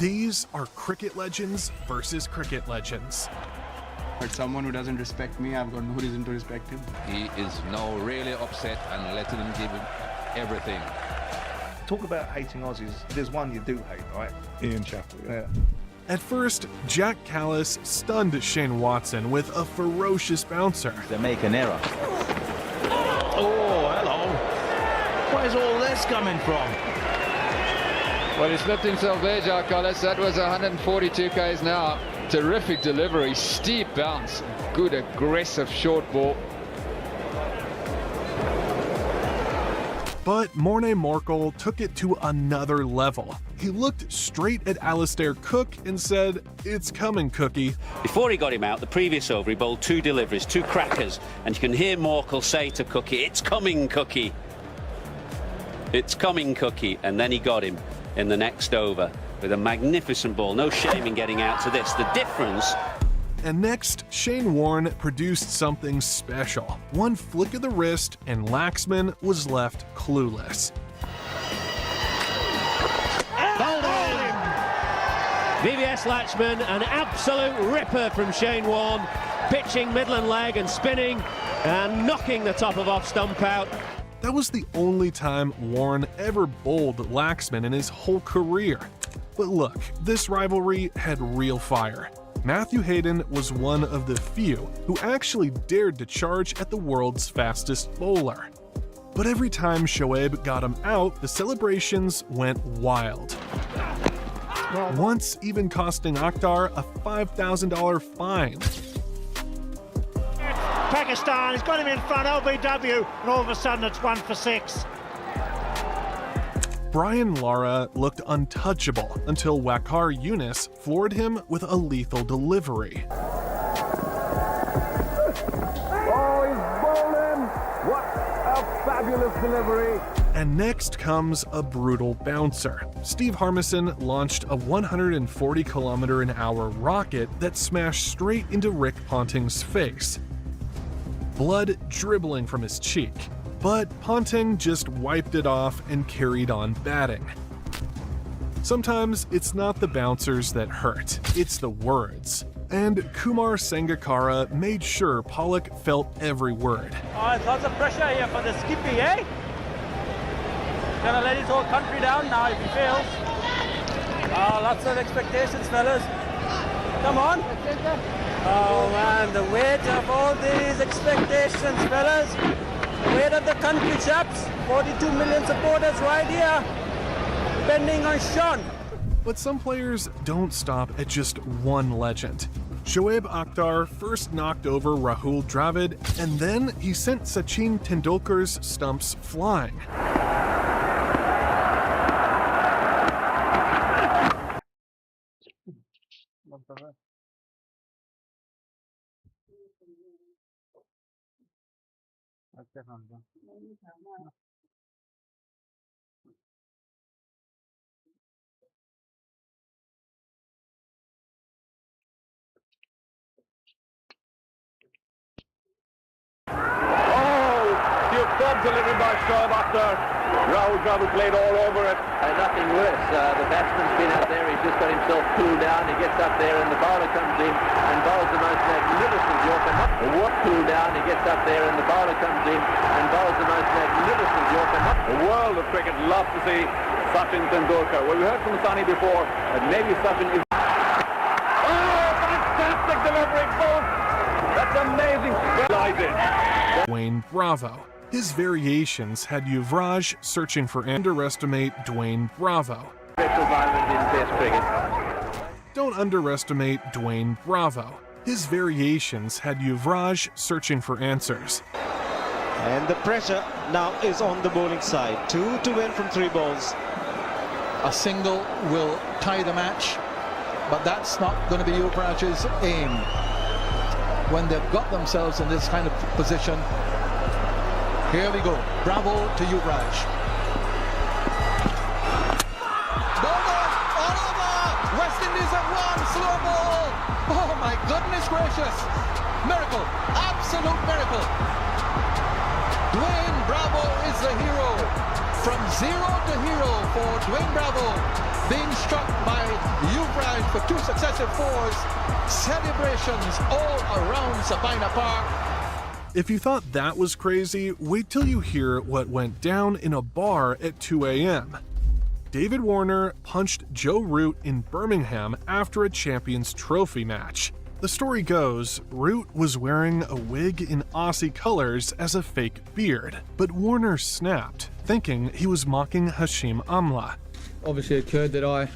These are cricket legends versus cricket legends. But someone who doesn't respect me, I've got no reason to respect him. He is now really upset and letting him give him everything. Talk about hating Aussies. There's one you do hate, right? Ian Chappell. Yeah. At first, Jack Callis stunned Shane Watson with a ferocious bouncer. They make an error. Oh, hello. Where's all this coming from? Well, he slipped himself there, Jack Callis. That was 142 k's an hour. Terrific delivery, steep bounce, good aggressive short ball. But Morne Morkel took it to another level. He looked straight at Alistair Cook and said, "It's coming, Cookie." Before he got him out, the previous over, he bowled 2 deliveries, 2 crackers, and you can hear Morkel say to Cookie, "It's coming, Cookie. It's coming, Cookie." And then he got him in the next over with a magnificent ball. No shame in getting out to this. The difference. And next, Shane Warne produced something special. One flick of the wrist, and Laxman was left clueless. VVS Latchman, an absolute ripper from Shane Warne, pitching Midland leg and spinning and knocking the top of off stump out. That was the only time Warne ever bowled Laxman in his whole career. But look, this rivalry had real fire. Matthew Hayden was one of the few who actually dared to charge at the world's fastest bowler. But every time Shoaib got him out, the celebrations went wild. Once even costing Akhtar a $5,000 fine. Pakistan has got him in front, LBW, and all of a sudden it's 1 for 6. Brian Lara looked untouchable until Waqar Younis floored him with a lethal delivery. Oh, he's bowling! What a fabulous delivery! And next comes a brutal bouncer. Steve Harmison launched a 140km/h rocket that smashed straight into Rick Ponting's face. Blood dribbling from his cheek. But Ponting just wiped it off and carried on batting. Sometimes it's not the bouncers that hurt, it's the words. And Kumar Sangakkara made sure Pollock felt every word. Oh, lots of pressure here for the skippy, eh? Gonna let his whole country down now if he fails. Oh, lots of expectations, fellas. Come on. Oh man, the weight of all these expectations, fellas. The weight of the country, chaps. 42 million supporters right here, depending on Sean. But some players don't stop at just one legend. Shoaib Akhtar first knocked over Rahul Dravid, and then he sent Sachin Tendulkar's stumps flying. Superb delivery by Shoaib Akhtar. Rahul Dravid played all over it. And nothing worse. The batsman's been out there, he's just got himself cooled down, he gets up there and the bowler comes in and bowls the most magnificent Yorker. What cooled down, he gets up there and the bowler comes in and bowls the most magnificent Yorker. The world of cricket loves to see Sachin Tendulkar. Well, we heard from Sani before that maybe Sachin is... Oh, fantastic delivery, folks! That's amazing. Dwayne Bravo. His variations had Yuvraj searching for underestimate Dwayne Bravo. Don't underestimate Dwayne Bravo. His variations had Yuvraj searching for answers. And the pressure now is on the bowling side. 2 to win from 3 balls. A single will tie the match, but that's not going to be Yuvraj's aim. When they've got themselves in this kind of position, here we go. Bravo to Yuvraj. Bowled all over. West Indies have won. Slow ball. Oh my goodness gracious. Miracle. Absolute miracle. Dwayne Bravo is the hero. From zero to hero for Dwayne Bravo. being struck by Yuvraj for 2 successive fours. Celebrations all around Sabina Park. If you thought that was crazy, wait till you hear what went down in a bar at 2 a.m. David Warner punched Joe Root in Birmingham after a Champions Trophy match. The story goes, Root was wearing a wig in Aussie colors as a fake beard, but Warner snapped, thinking he was mocking Hashim Amla. Obviously it occurred that I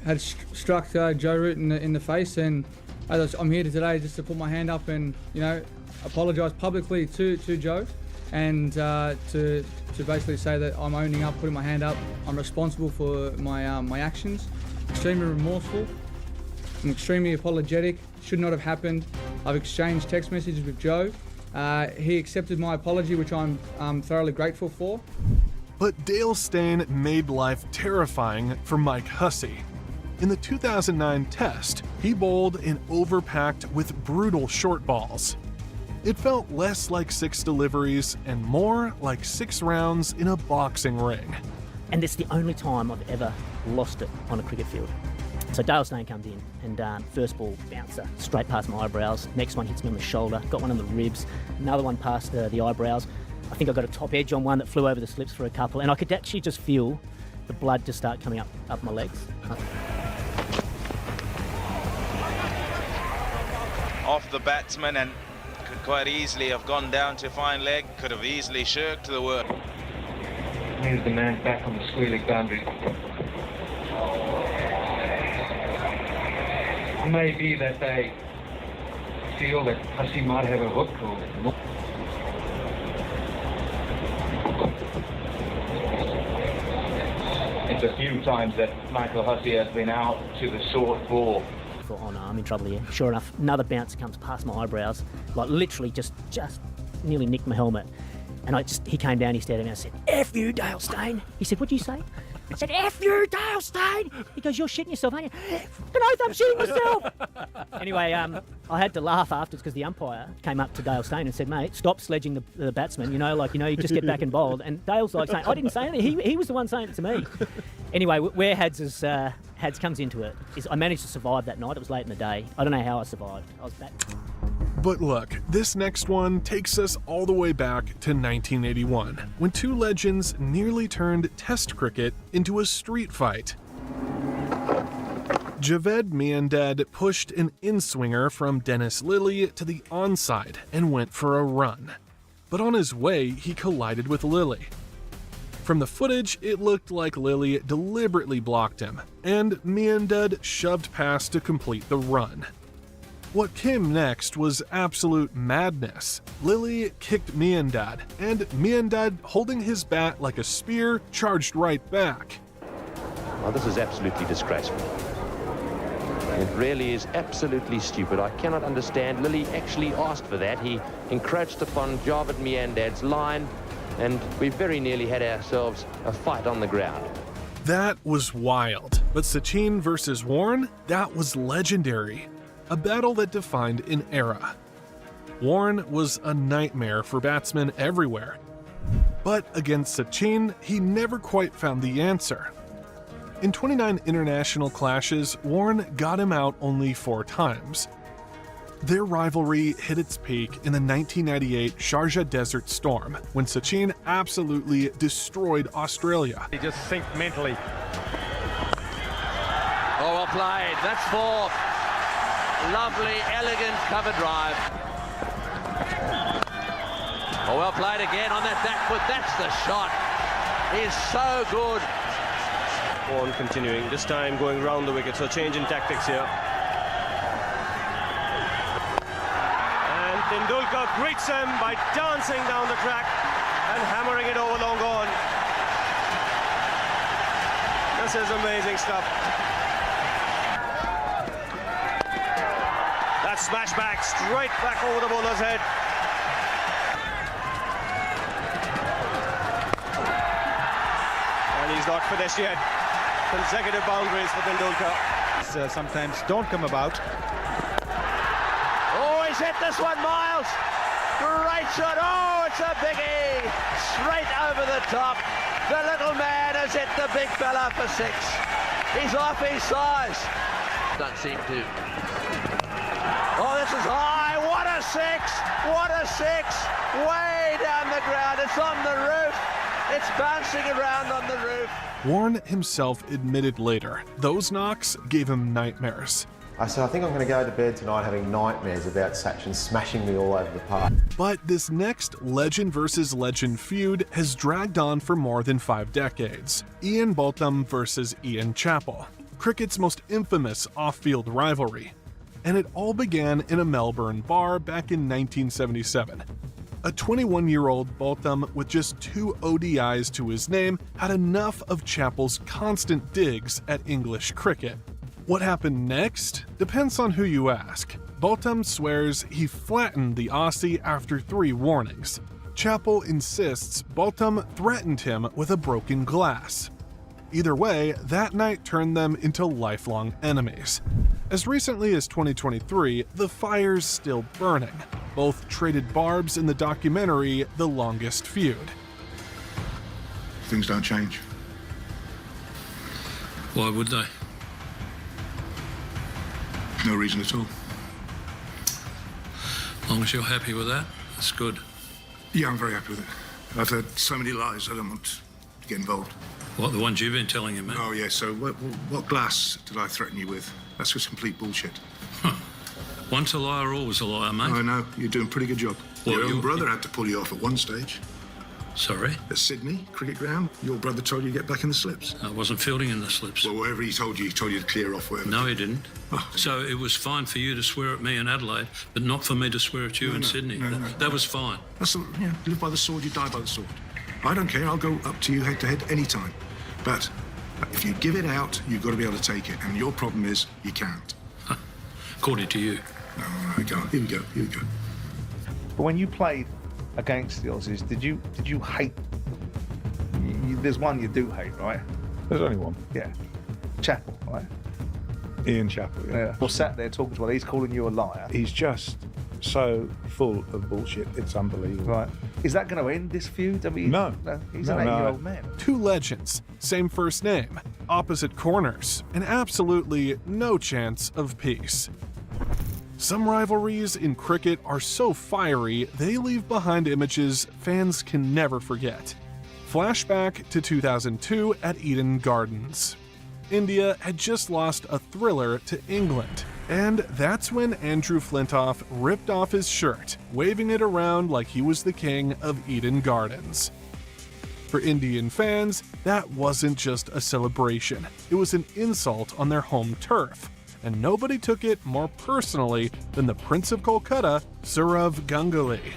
had struck Joe Root in the face, and I'm here today just to put my hand up and, you know, apologise publicly to Joe, and to basically say that I'm owning up, putting my hand up. I'm responsible for my actions. Extremely remorseful. I'm extremely apologetic. Should not have happened. I've exchanged text messages with Joe. He accepted my apology, which I'm thoroughly grateful for. But Dale Steyn made life terrifying for Mike Hussey. In the 2009 test, he bowled an overpacked with brutal short balls. It felt less like 6 deliveries and more like 6 rounds in a boxing ring. And it's the only time I've ever lost it on a cricket field. So Dale Steyn comes in, and first ball bouncer straight past my eyebrows. Next one hits me on the shoulder, got one on the ribs, another one past the eyebrows. I think I got a top edge on one that flew over the slips for a couple, and I could actually just feel the blood just start coming up my legs. Off the batsman, and could quite easily have gone down to fine leg, could have easily shirked the work. Here's the man back on the square leg boundary. It may be that they feel that Hussey might have a hook or... It's a few times that Michael Hussey has been out to the short ball. Thought, oh no, I'm in trouble here. Sure enough, another bouncer comes past my eyebrows, like literally just nearly nicked my helmet. And he came down, he stared at me, and I said, F you, Dale Steyn. He said, what do you say? I said, F you, Dale Steyn. He goes, you're shitting yourself, aren't you? Good oath, I'm shitting myself. Anyway, I had to laugh afterwards because the umpire came up to Dale Steyn and said, mate, stop sledging the batsman, you you just get back and bowled. And Dale's like saying, I didn't say anything. He was the one saying it to me. Anyway, where Hads comes into it is I managed to survive that night. It was late in the day. I don't know how I survived. I was back. But look, this next one takes us all the way back to 1981, when 2 legends nearly turned Test cricket into a street fight. Javed Miandad pushed an in-swinger from Dennis Lilly to the onside and went for a run. But on his way, he collided with Lilly. From the footage, it looked like Lilly deliberately blocked him, and Miandad shoved past to complete the run. What came next was absolute madness. Lilly kicked Miandad, and Miandad, holding his bat like a spear, charged right back. Well, this is absolutely disgraceful. It really is absolutely stupid. I cannot understand. Lilly actually asked for that. He encroached upon Javed Miandad's line, and we very nearly had ourselves a fight on the ground. That was wild. But Sachin versus Warren? That was legendary. A battle that defined an era. Warren was a nightmare for batsmen everywhere. But against Sachin, he never quite found the answer. In 29 international clashes, Warren got him out only 4 times. Their rivalry hit its peak in the 1998 Sharjah Desert Storm, when Sachin absolutely destroyed Australia. He just synced mentally. Oh, well played. That's 4. Lovely, elegant cover drive. Oh, well played again on that back foot. That's the shot. He's so good. Warren continuing, this time going round the wicket, so change in tactics here. And Tendulkar greets him by dancing down the track and hammering it over long on. This is amazing stuff. That smash back, straight back over the bowler's head. And he's not finished yet. Consecutive boundaries for Tendulkar. Sometimes don't come about. Oh, he's hit this one, Miles. Great shot. Oh, it's a biggie. Straight over the top. The little man has hit the big fella for 6. He's off his size. Don't seem to. Oh, this is high. What a 6. What a 6. Way down the ground. It's on the roof. It's bouncing around on the roof. Warren himself admitted later those knocks gave him nightmares. I said, I think I'm going to go to bed tonight having nightmares about Sachin smashing me all over the park. But this next legend versus legend feud has dragged on for more than 5 decades. Ian Botham versus Ian Chappell, cricket's most infamous off-field rivalry. And it all began in a Melbourne bar back in 1977. A 21-year-old Botham with just 2 ODIs to his name had enough of Chappell's constant digs at English cricket. What happened next depends on who you ask. Botham swears he flattened the Aussie after 3 warnings. Chappell insists Botham threatened him with a broken glass. Either way, that night turned them into lifelong enemies. As recently as 2023, the fire's still burning. Both traded barbs in the documentary The Longest Feud. Things don't change. Why would they? No reason at all. As long as you're happy with that, that's good. Yeah, I'm very happy with it. I've heard so many lies, I don't want to get involved. What, the ones you've been telling him, mate? Oh, yeah, so what glass did I threaten you with? That's just complete bullshit. Once a liar, always a liar, mate. I know, you're doing a pretty good job. Well, your own brother had to pull you off at one stage. Sorry? At Sydney, cricket ground, your brother told you to get back in the slips. I wasn't fielding in the slips. Well, whatever he told you to clear off whatever. No, he didn't. Oh. So it was fine for you to swear at me in Adelaide, but not for me to swear at you in Sydney. That was fine. That's you live by the sword, you die by the sword. I don't care, I'll go up to you head to head anytime. But if you give it out, you've got to be able to take it. And your problem is, you can't. According to you. No, I can't. Here we go. But when you played against the Aussies, did you hate? There's one you do hate, right? There's only one. Yeah. Chappell, right? Ian Chappell, yeah. Well, sat there talking to while he's calling you a liar. He's just so full of bullshit, it's unbelievable. Right. Is that going to end this feud? I mean, no. He's an 8-year-old man. 2 legends, same first name, opposite corners, and absolutely no chance of peace. Some rivalries in cricket are so fiery, they leave behind images fans can never forget. Flashback to 2002 at Eden Gardens. India had just lost a thriller to England, and that's when Andrew Flintoff ripped off his shirt, waving it around like he was the king of Eden Gardens. For Indian fans, that wasn't just a celebration, it was an insult on their home turf, and nobody took it more personally than the Prince of Kolkata, Sourav Ganguly.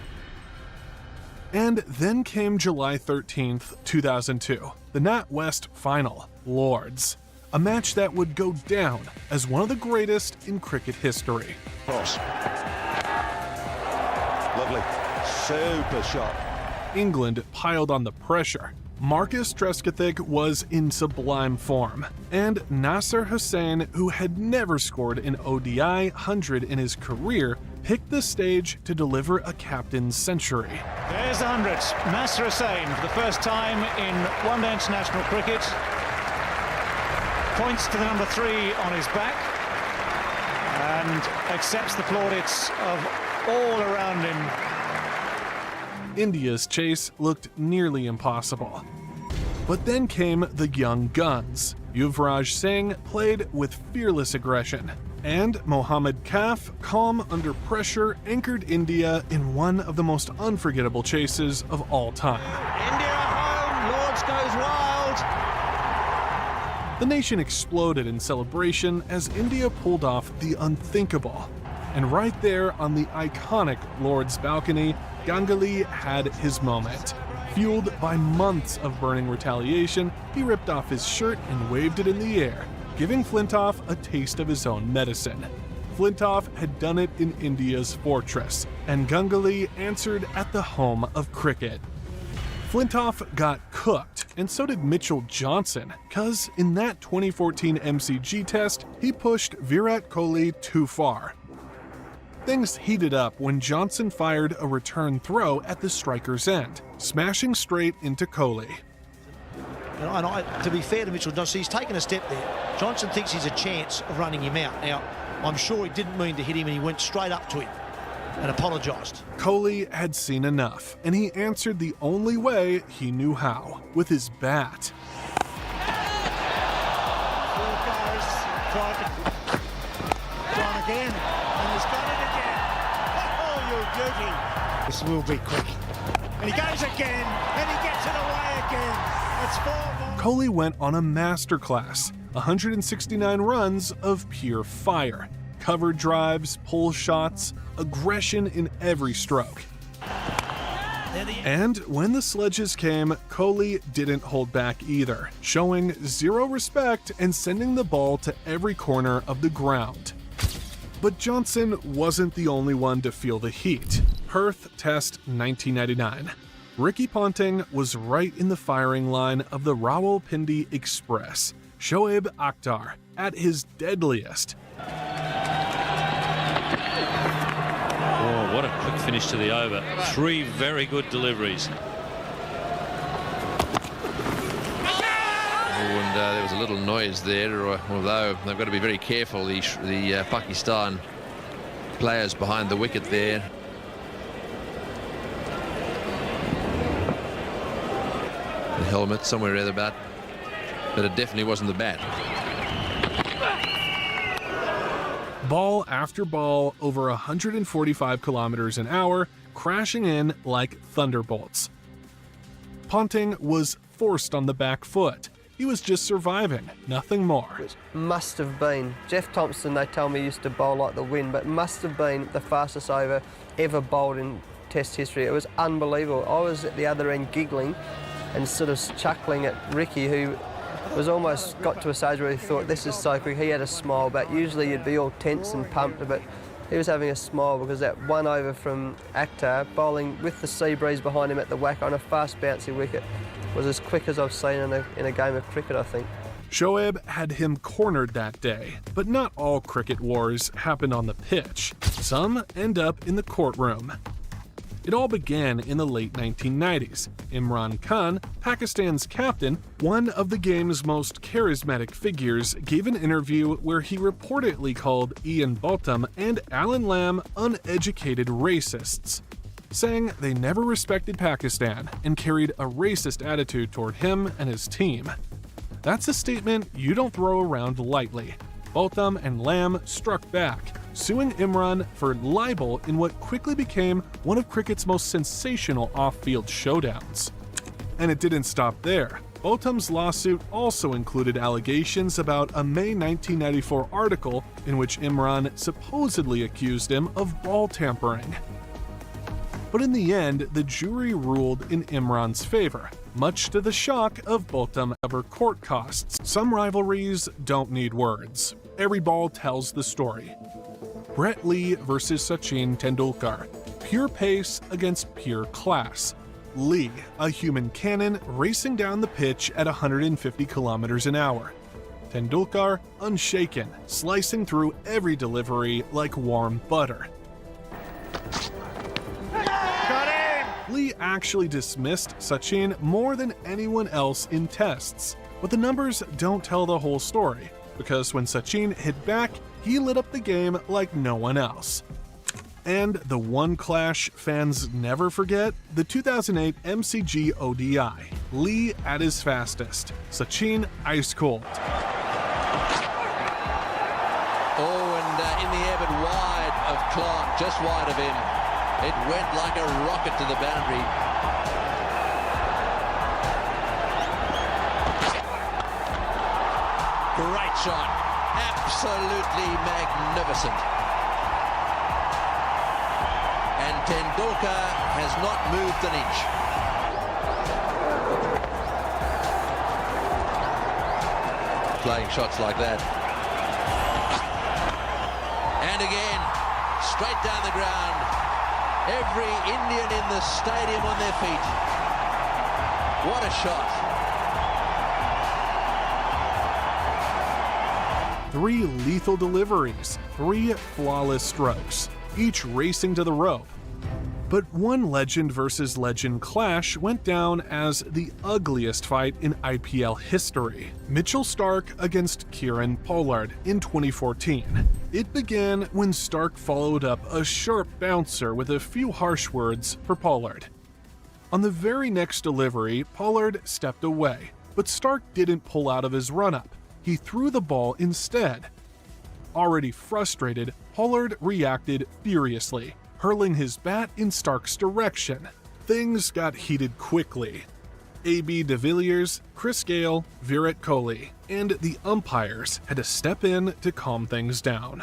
And then came July 13th, 2002, the NatWest Final, Lords. A match that would go down as one of the greatest in cricket history. Cross. Lovely. Super shot. England piled on the pressure. Marcus Trescothick was in sublime form, and Nasser Hussain, who had never scored an ODI 100 in his career, picked the stage to deliver a captain's century. There's the 100. Nasser Hussain, for the first time in one-day international cricket, points to the number 3 on his back and accepts the plaudits of all around him. India's chase looked nearly impossible. But then came the young guns. Yuvraj Singh played with fearless aggression, and Mohammad Kaf, calm under pressure, anchored India in one of the most unforgettable chases of all time. India home, Lords goes wild. The nation exploded in celebration as India pulled off the unthinkable. And right there on the iconic Lord's balcony, Ganguly had his moment. Fueled by months of burning retaliation, he ripped off his shirt and waved it in the air, giving Flintoff a taste of his own medicine. Flintoff had done it in India's fortress, and Ganguly answered at the home of cricket. Flintoff got cooked, and so did Mitchell Johnson, cause in that 2014 MCG test, he pushed Virat Kohli too far. Things heated up when Johnson fired a return throw at the striker's end, smashing straight into Kohli. And to be fair to Mitchell Johnson, he's taken a step there. Johnson thinks he's a chance of running him out. Now, I'm sure he didn't mean to hit him, and he went straight up to him and apologised. Coley had seen enough, and he answered the only way he knew how, with his bat. Trying again, and he's got it again. Oh, you beauty. This will be quick. And he goes again, and he gets it away again. It's 4 more. Coley went on a masterclass, 169 runs of pure fire. Cover drives, pull shots, aggression in every stroke. And when the sledges came, Coley didn't hold back either, showing zero respect and sending the ball to every corner of the ground. But Johnson wasn't the only one to feel the heat. Perth Test 1999. Ricky Ponting was right in the firing line of the Rawalpindi Express. Shoaib Akhtar at his deadliest. Oh, what a quick finish to the over. 3 very good deliveries. And there was a little noise there, although they've got to be very careful, the Pakistan players behind the wicket there. The helmet somewhere around about, but it definitely wasn't the bat. Ball after ball over 145 kilometers an hour, crashing in like thunderbolts. Ponting was forced on the back foot. He was just surviving, nothing more. Which must have been, Jeff Thompson, they tell me, used to bowl like the wind, but must have been the fastest over ever bowled in Test history. It was unbelievable. I was at the other end giggling and sort of chuckling at Ricky, who was almost got to a stage where he thought, this is so quick. He had a smile, but usually you'd be all tense and pumped, but he was having a smile because that one over from Akhtar, bowling with the sea breeze behind him at the whack on a fast bouncy wicket, was as quick as I've seen in a game of cricket, I think. Shoaib had him cornered that day, but not all cricket wars happen on the pitch. Some end up in the courtroom. It all began in the late 1990s. Imran Khan, Pakistan's captain, one of the game's most charismatic figures, gave an interview where he reportedly called Ian Botham and Alan Lamb uneducated racists, saying they never respected Pakistan and carried a racist attitude toward him and his team. That's a statement you don't throw around lightly. Botham and Lamb struck back, suing Imran for libel in what quickly became one of cricket's most sensational off-field showdowns. And it didn't stop there. Botham's lawsuit also included allegations about a May 1994 article in which Imran supposedly accused him of ball tampering. But in the end, the jury ruled in Imran's favor, much to the shock of Botham over court costs. Some rivalries don't need words. Every ball tells the story. Brett Lee versus Sachin Tendulkar. Pure pace against pure class. Lee, a human cannon racing down the pitch at 150 kilometers an hour. Tendulkar, unshaken, slicing through every delivery like warm butter. Lee actually dismissed Sachin more than anyone else in tests. But the numbers don't tell the whole story, because when Sachin hit back, he lit up the game like no one else. And the one clash fans never forget, the 2008 MCG ODI. Lee at his fastest, Sachin ice cold. Oh, and in the air but wide of Clark, just wide of him. It went like a rocket to the boundary. Great shot. Absolutely magnificent. And Tendulkar has not moved an inch. Playing shots like that. And again, straight down the ground. Every Indian in the stadium on their feet. What a shot. 3 lethal deliveries, 3 flawless strokes, each racing to the rope. But one legend versus legend clash went down as the ugliest fight in IPL history. Mitchell Starc against Kieran Pollard in 2014. It began when Starc followed up a sharp bouncer with a few harsh words for Pollard. On the very next delivery, Pollard stepped away, but Starc didn't pull out of his run-up. He threw the ball instead. Already frustrated, Pollard reacted furiously, hurling his bat in Starc's direction. Things got heated quickly. A.B. de Villiers, Chris Gale, Virat Kohli, and the umpires had to step in to calm things down.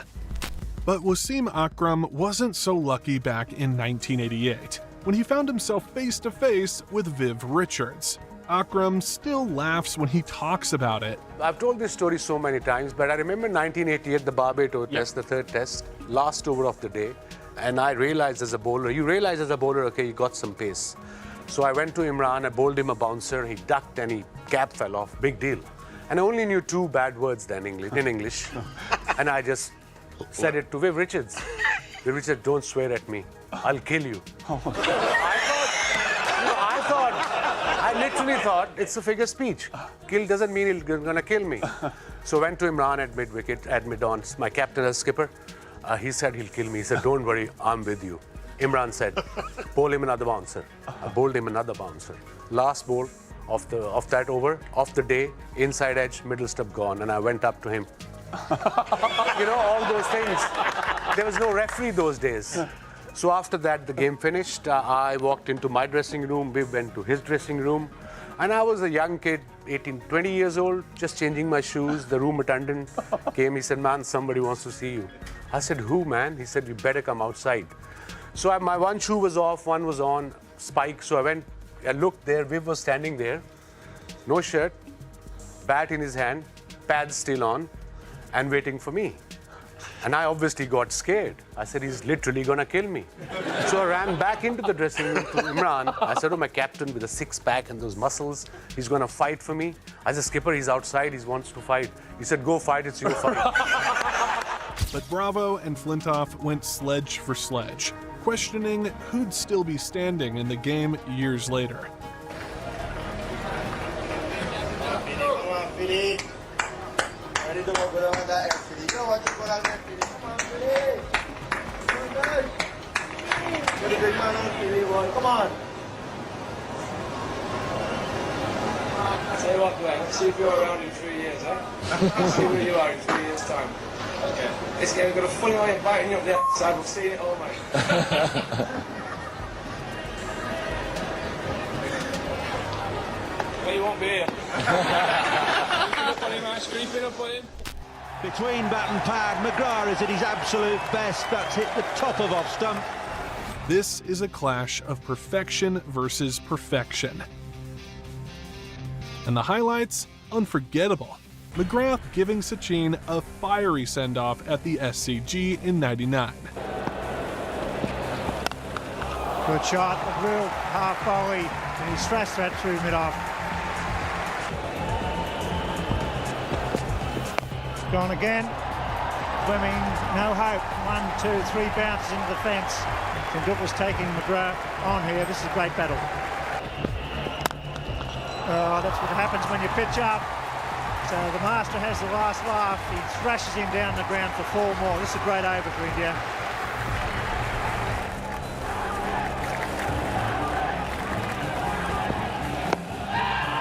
But Wasim Akram wasn't so lucky back in 1988, when he found himself face-to-face with Viv Richards. Akram still laughs when he talks about it. I've told this story so many times, but I remember 1988, the Barbados test, the third test, last over of the day, and I realized as a bowler, you realize as a bowler, okay, you got some pace. So I went to Imran, I bowled him a bouncer, he ducked and his cap fell off, big deal. And I only knew 2 bad words then in English, and I just said it to Viv Richards. Viv Richards, don't swear at me, I'll kill you. I literally thought it's a figure speech. Kill doesn't mean he's gonna kill me. So went to Imran at mid-wicket, at mid-on, my captain as skipper. He said he'll kill me. He said, don't worry, I'm with you. Imran said, bowl him another bouncer. I bowled him another bouncer. Last bowl of that over, of the day, inside edge, middle step gone, and I went up to him. You know, all those things. There was no referee those days. So after that, the game finished. I walked into my dressing room. We went to his dressing room. And I was a young kid, 18, 20 years old, just changing my shoes. The room attendant came. He said, man, somebody wants to see you. I said, who, man? He said, you better come outside. So my one shoe was off, one was on, spike. So I went, I looked there. Viv was standing there. No shirt, bat in his hand, pads still on, and waiting for me. And I obviously got scared. I said, he's literally gonna kill me. So I ran back into the dressing room to Imran. I said to my captain with a six-pack and those muscles, he's gonna fight for me. I said, skipper, he's outside, he wants to fight. He said, go fight, it's your fight. But Bravo and Flintoff went sledge for sledge, questioning who'd still be standing in the game years later. Come on. Tell you what, Glenn, let's see if you're around in 3 years, eh? Let's see where you are in 3 years' time. Okay. This game, we've got a funny way of biting you up the outside. We'll see it all, mate. Well, you won't be here. Between bat and pad, McGrath is at his absolute best. That's hit the top of off stump. This is a clash of perfection versus perfection. And the highlights? Unforgettable. McGrath giving Sachin a fiery send-off at the SCG in '99. Good shot, a real half volley, and he thrashed that through mid-off. Gone again. Fleming, no hope. 1, 2, 3 bounces into the fence. Douglas taking McGrath on here. This is a great battle. Oh, that's what happens when you pitch up. So the master has the last laugh. He thrashes him down the ground for 4 more. This is a great over for India.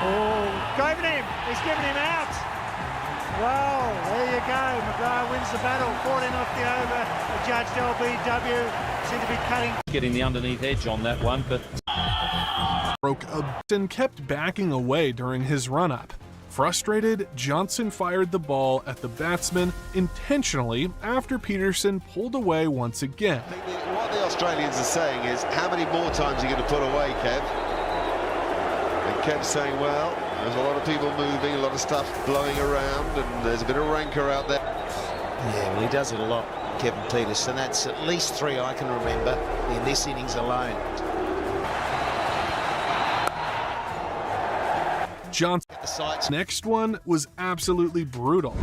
Oh, giving him. He's giving him out. Well, there you go. McGrath wins the battle. 14 off the over. Adjudged LBW. Seem to be cutting. Getting the underneath edge on that one, but broke a and kept backing away during his run-up. Frustrated, Johnson fired the ball at the batsman intentionally after Peterson pulled away once again. What the Australians are saying is, how many more times are you going to put away, Kev? And Kev's saying, well, there's a lot of people moving, a lot of stuff blowing around, and there's a bit of rancour out there. Yeah, well, he does it a lot, Kevin Peterson. That's at least 3 I can remember in this innings alone. Johnson's next one was absolutely brutal.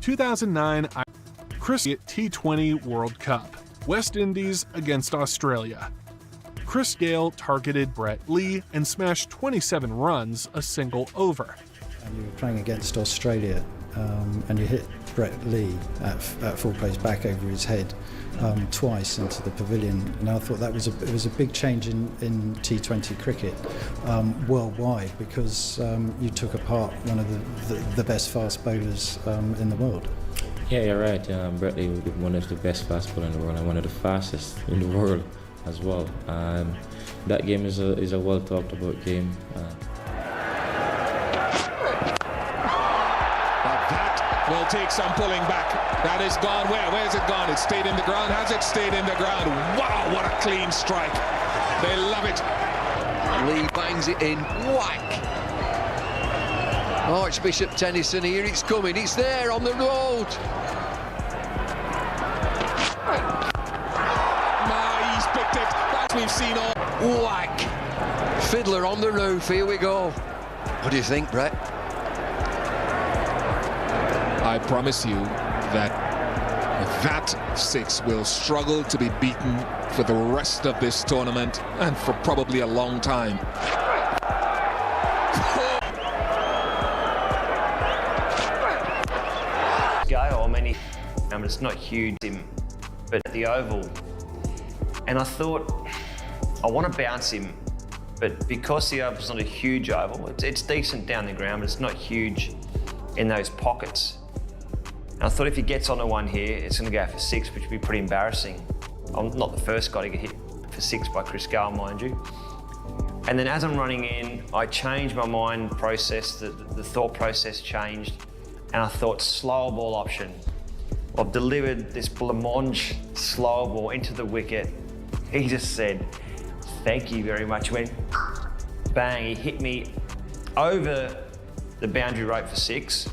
2009 Cricket T20 World Cup. West Indies against Australia. Chris Gayle targeted Brett Lee and smashed 27 runs a single over. And you were playing against Australia, and you hit Brett Lee at full pace back over his head twice into the pavilion, and I thought that was it was a big change in T20 cricket worldwide, because you took apart one of the best fast bowlers in the world. Yeah, you're right. Brett Lee was one of the best fast bowlers in the world and one of the fastest in the world as well. That game is a well talked about game. Will take some pulling back. That is gone. Where's it gone? It stayed in the ground. Has it stayed in the ground? Wow, what a clean strike. They love it. Lee bangs it in. Whack. Archbishop Tennyson here. It's coming. It's there on the road. He's picked it. That we've seen all. Whack. Fiddler on the roof. Here we go. What do you think, Brett? I promise you that that six will struggle to be beaten for the rest of this tournament and for probably a long time. Gayle, I mean, it's not huge, but at the Oval, and I thought, I want to bounce him, but because the Oval's not a huge oval, it's decent down the ground, but it's not huge in those pockets. And I thought if he gets onto one here, it's going to go for 6, which would be pretty embarrassing. I'm not the first guy to get hit for 6 by Chris Gayle, mind you. And then as I'm running in, I changed my mind process, the thought process changed, and I thought slower ball option. I've delivered this blancmange slower ball into the wicket. He just said, thank you very much. He went bang, he hit me over the boundary rope for 6.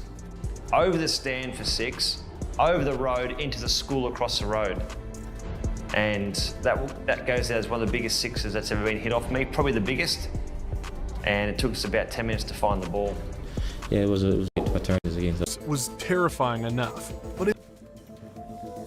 Over the stand for 6, over the road into the school across the road. And that goes out as one of the biggest sixes that's ever been hit off me, probably the biggest. And it took us about 10 minutes to find the ball. Yeah, it was a turn against us. Was terrifying enough, but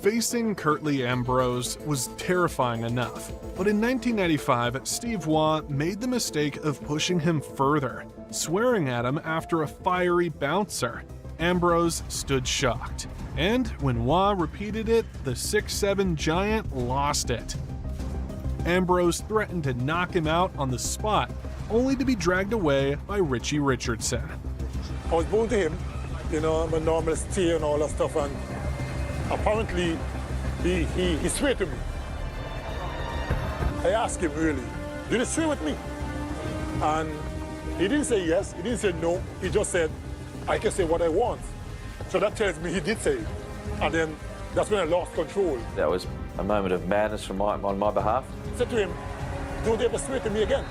facing Curtly Ambrose was terrifying enough. But in 1995, Steve Waugh made the mistake of pushing him further, swearing at him after a fiery bouncer. Ambrose stood shocked, and when Waugh repeated it, the 6'7" giant lost it. Ambrose threatened to knock him out on the spot, only to be dragged away by Richie Richardson. I was born to him, you know, I'm a normal stay and all that stuff, and apparently he swore to me. I asked him really, did he swear with me? And he didn't say yes, he didn't say no, he just said, I can say what I want. So that tells me he did say it. And then that's when I lost control. That was a moment of madness on my behalf. I said to him, don't ever swear to me again.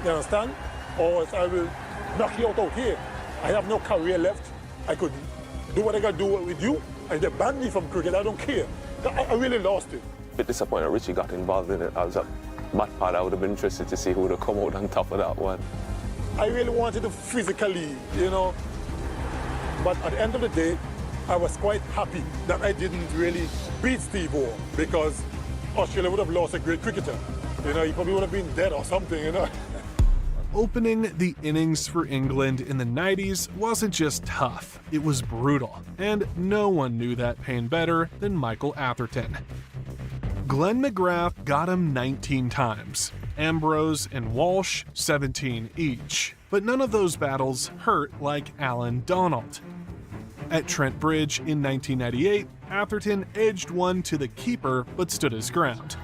You understand? Or else I will knock you out here. I have no career left. I could do what I got to do with you, and they banned me from cricket. I don't care. I really lost it. A bit disappointed Richie got involved in it. I was at that part. I would have been interested to see who would have come out on top of that one. I really wanted to physically, you know. But at the end of the day, I was quite happy that I didn't really beat Steve Waugh, because Australia would have lost a great cricketer. You know, he probably would have been dead or something, you know. Opening the innings for England in the 90s wasn't just tough, it was brutal, and no one knew that pain better than Michael Atherton. Glenn McGrath got him 19 times, Ambrose and Walsh 17 each, but none of those battles hurt like Alan Donald. At Trent Bridge in 1998, Atherton edged one to the keeper but stood his ground.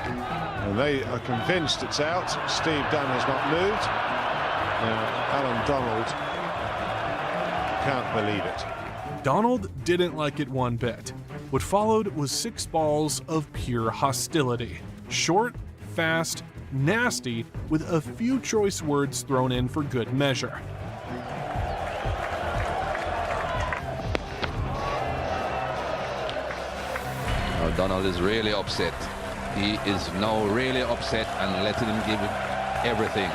And they are convinced it's out. Steve Dunn has not moved. Now, Alan Donald can't believe it. Donald didn't like it one bit. What followed was 6 balls of pure hostility. Short, fast, nasty, with a few choice words thrown in for good measure. Donald is really upset. He is now really upset and letting him give everything.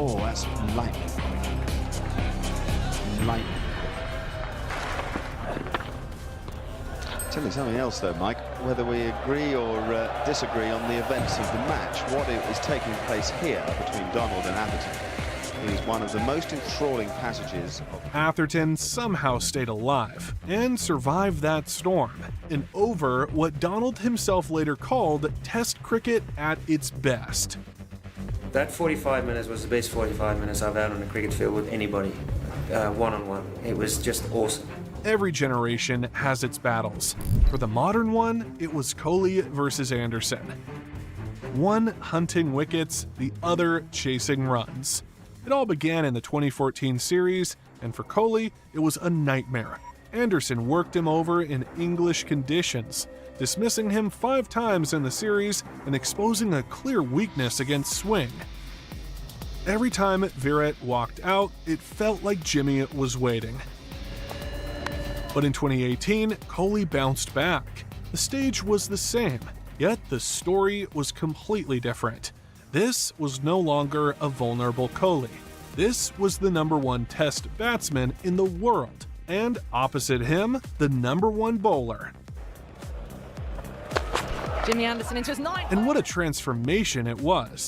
Oh, that's light. Light. Tell you something else though, Mike, whether we agree or disagree on the events of the match, what is taking place here between Donald and Atherton is one of the most enthralling passages of... Atherton somehow stayed alive and survived that storm, and over what Donald himself later called Test cricket at its best. That 45 minutes was the best 45 minutes I've had on a cricket field with anybody, one-on-one. It was just awesome. Every generation has its battles. For the modern one, it was Kohli versus Anderson. One hunting wickets, the other chasing runs. It all began in the 2014 series, and for Kohli, it was a nightmare. Anderson worked him over in English conditions, dismissing him 5 times in the series and exposing a clear weakness against swing. Every time Virat walked out, it felt like Jimmy was waiting. But in 2018, Kohli bounced back. The stage was the same, yet the story was completely different. This was no longer a vulnerable Kohli. This was the #1 Test batsman in the world, and opposite him, the #1 bowler. Jimmy Anderson into his 9th. And what a transformation it was.